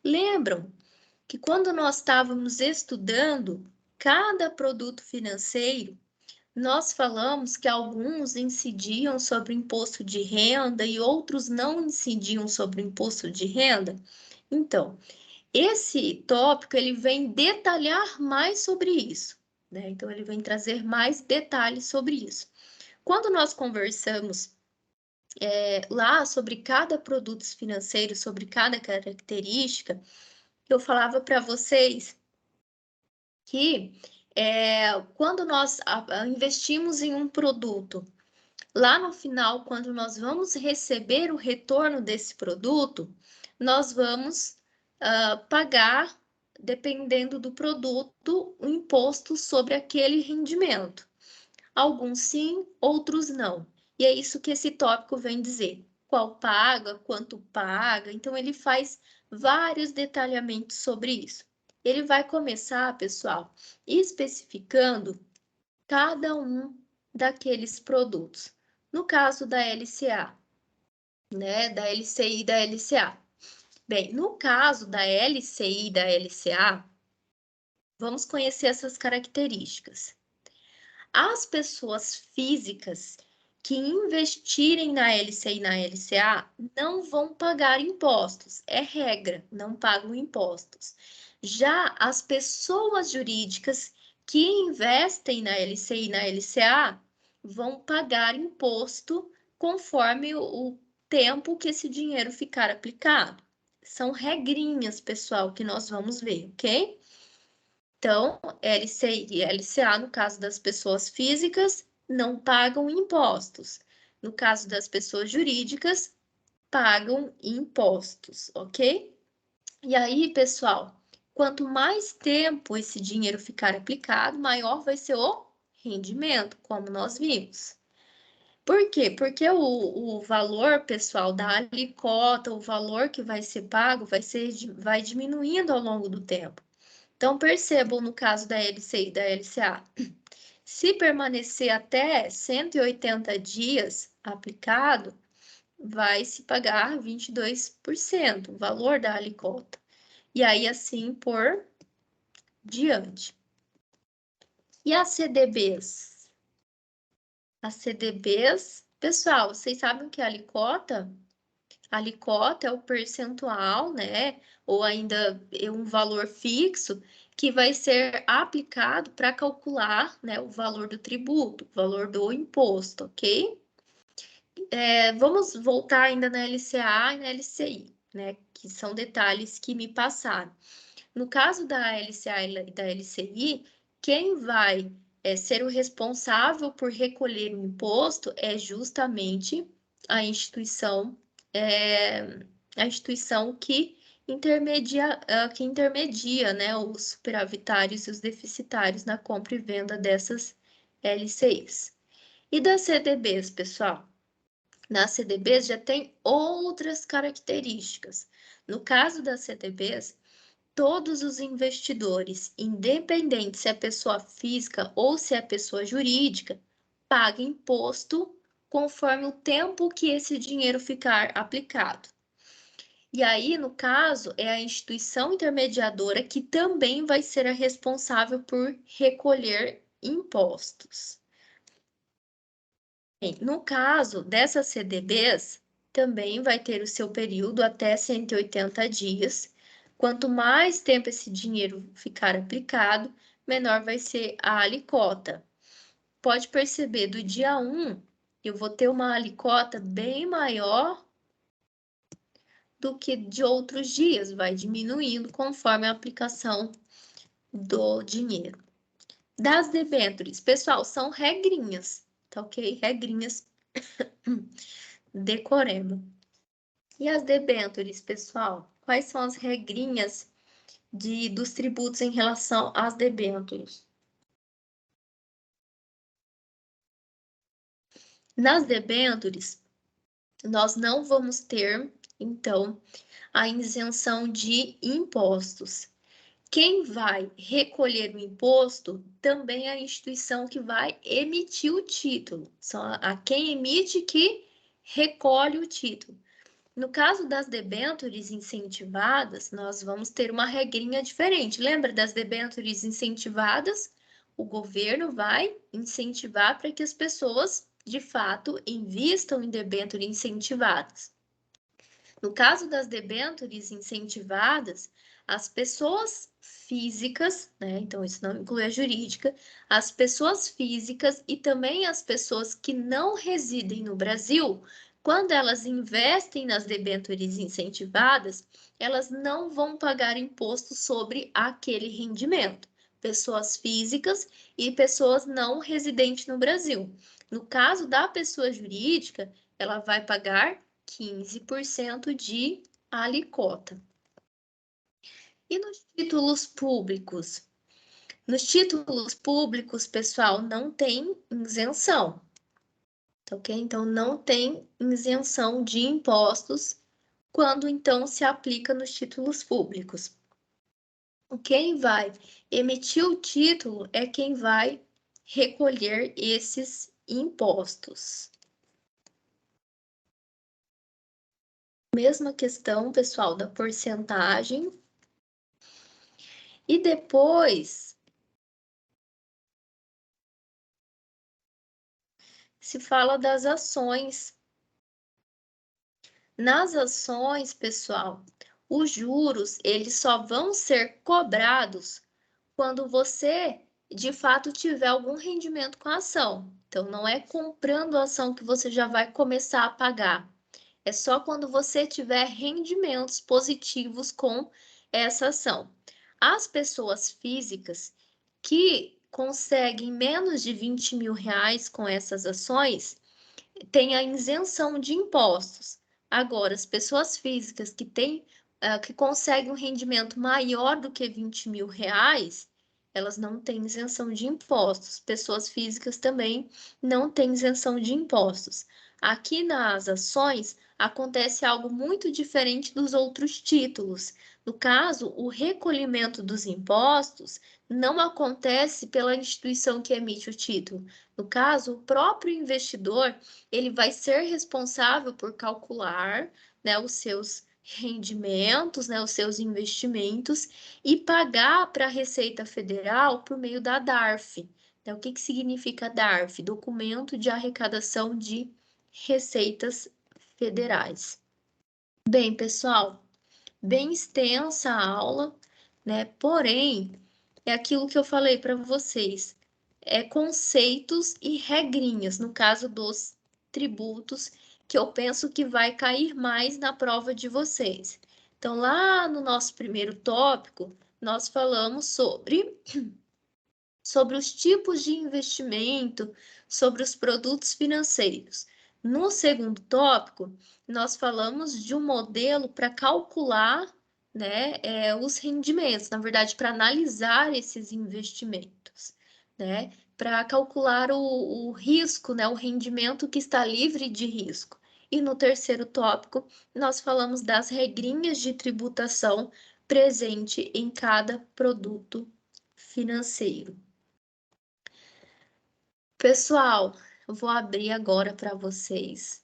Lembram que quando nós estávamos estudando cada produto financeiro, nós falamos que alguns incidiam sobre o imposto de renda e outros não incidiam sobre o imposto de renda? Então, esse tópico ele vem detalhar mais sobre isso, né? Então, ele vem trazer mais detalhes sobre isso. Quando nós conversamos lá sobre cada produto financeiro, sobre cada característica, eu falava para vocês que quando nós investimos em um produto, lá no final, quando nós vamos receber o retorno desse produto, nós vamos pagar, dependendo do produto, o imposto sobre aquele rendimento. Alguns sim, outros não. E é isso que esse tópico vem dizer. Qual paga, quanto paga. Então, ele faz vários detalhamentos sobre isso. Ele vai começar, pessoal, especificando cada um daqueles produtos. No caso da LCA, né? Da LCI e da LCA. Bem, no caso da LCI e da LCA, vamos conhecer essas características. As pessoas físicas que investirem na LCI e na LCA não vão pagar impostos, é regra, não pagam impostos. Já as pessoas jurídicas que investem na LCI e na LCA vão pagar imposto conforme o tempo que esse dinheiro ficar aplicado. São regrinhas, pessoal, que nós vamos ver, ok? Então, LCI e LCA, no caso das pessoas físicas, não pagam impostos. No caso das pessoas jurídicas, pagam impostos, ok? E aí, pessoal, quanto mais tempo esse dinheiro ficar aplicado, maior vai ser o rendimento, como nós vimos. Por quê? Porque o valor, pessoal, da alíquota, o valor que vai ser pago, vai diminuindo ao longo do tempo. Então, percebam no caso da LCI e da LCA, se permanecer até 180 dias aplicado, vai se pagar 22%, o valor da alíquota. E aí, assim por diante. E as CDBs? As CDBs, pessoal, vocês sabem que a alíquota? A alíquota é o percentual, né? Ou ainda é um valor fixo que vai ser aplicado para calcular, né, o valor do tributo, o valor do imposto, ok? Vamos voltar ainda na LCA e na LCI, né? Que são detalhes que me passaram. No caso da LCA e da LCI, quem vai ser o responsável por recolher o imposto é justamente a instituição que intermedia, né, os superavitários e os deficitários na compra e venda dessas LCIs. E das CDBs, pessoal? Nas CDBs já tem outras características. No caso das CDBs, todos os investidores, independente se é pessoa física ou se é pessoa jurídica, pagam imposto conforme o tempo que esse dinheiro ficar aplicado. E aí, no caso, é a instituição intermediadora que também vai ser a responsável por recolher impostos. Bem, no caso dessas CDBs, também vai ter o seu período até 180 dias. Quanto mais tempo esse dinheiro ficar aplicado, menor vai ser a alíquota. pode perceber, do dia 1, eu vou ter uma alíquota bem maior do que de outros dias, vai diminuindo conforme a aplicação do dinheiro. Das debêntures, pessoal, são regrinhas, tá ok? Regrinhas decoreba. E as debêntures, pessoal? Quais são as regrinhas dos tributos em relação às debêntures? Nas debêntures, nós não vamos ter, então, a isenção de impostos. Quem vai recolher o imposto também é a instituição que vai emitir o título. São a quem emite que recolhe o título. No caso das debêntures incentivadas, nós vamos ter uma regrinha diferente. Lembra das debêntures incentivadas? O governo vai incentivar para que as pessoas, de fato, invistam em debêntures incentivadas. No caso das debêntures incentivadas, as pessoas físicas, né? Então isso não inclui a jurídica, as pessoas físicas e também as pessoas que não residem no Brasil, quando elas investem nas debêntures incentivadas, elas não vão pagar imposto sobre aquele rendimento. Pessoas físicas e pessoas não residentes no Brasil. No caso da pessoa jurídica, ela vai pagar 15% de alíquota. E nos títulos públicos? Nos títulos públicos, pessoal, não tem isenção, ok? Então, não tem isenção de impostos quando, então, se aplica nos títulos públicos. Quem vai emitir o título é quem vai recolher esses impostos. Mesma questão, pessoal, da porcentagem. E depois se fala das ações. Nas ações, pessoal, os juros, eles só vão ser cobrados quando você, de fato, tiver algum rendimento com a ação. Então, não é comprando a ação que você já vai começar a pagar. É só quando você tiver rendimentos positivos com essa ação. As pessoas físicas que conseguem menos de 20 mil reais com essas ações têm a isenção de impostos. Agora, as pessoas físicas que conseguem um rendimento maior do que 20 mil reais, elas não têm isenção de impostos. Pessoas físicas também não têm isenção de impostos. Aqui nas ações, acontece algo muito diferente dos outros títulos. No caso, o recolhimento dos impostos não acontece pela instituição que emite o título. No caso, o próprio investidor, ele vai ser responsável por calcular, né, os seus rendimentos, né, os seus investimentos e pagar para a Receita Federal por meio da DARF. Então, o que significa DARF? Documento de Arrecadação de Receitas Federais. Bem, pessoal, bem extensa a aula, né? Porém, é aquilo que eu falei para vocês, conceitos e regrinhas, no caso dos tributos, que eu penso que vai cair mais na prova de vocês. Então, lá no nosso primeiro tópico, nós falamos sobre os tipos de investimento, sobre os produtos financeiros. No segundo tópico, nós falamos de um modelo para calcular, né, os rendimentos, na verdade, para analisar esses investimentos, né, para calcular o risco, né, o rendimento que está livre de risco. E no terceiro tópico, nós falamos das regrinhas de tributação presente em cada produto financeiro. Pessoal, eu vou abrir agora para vocês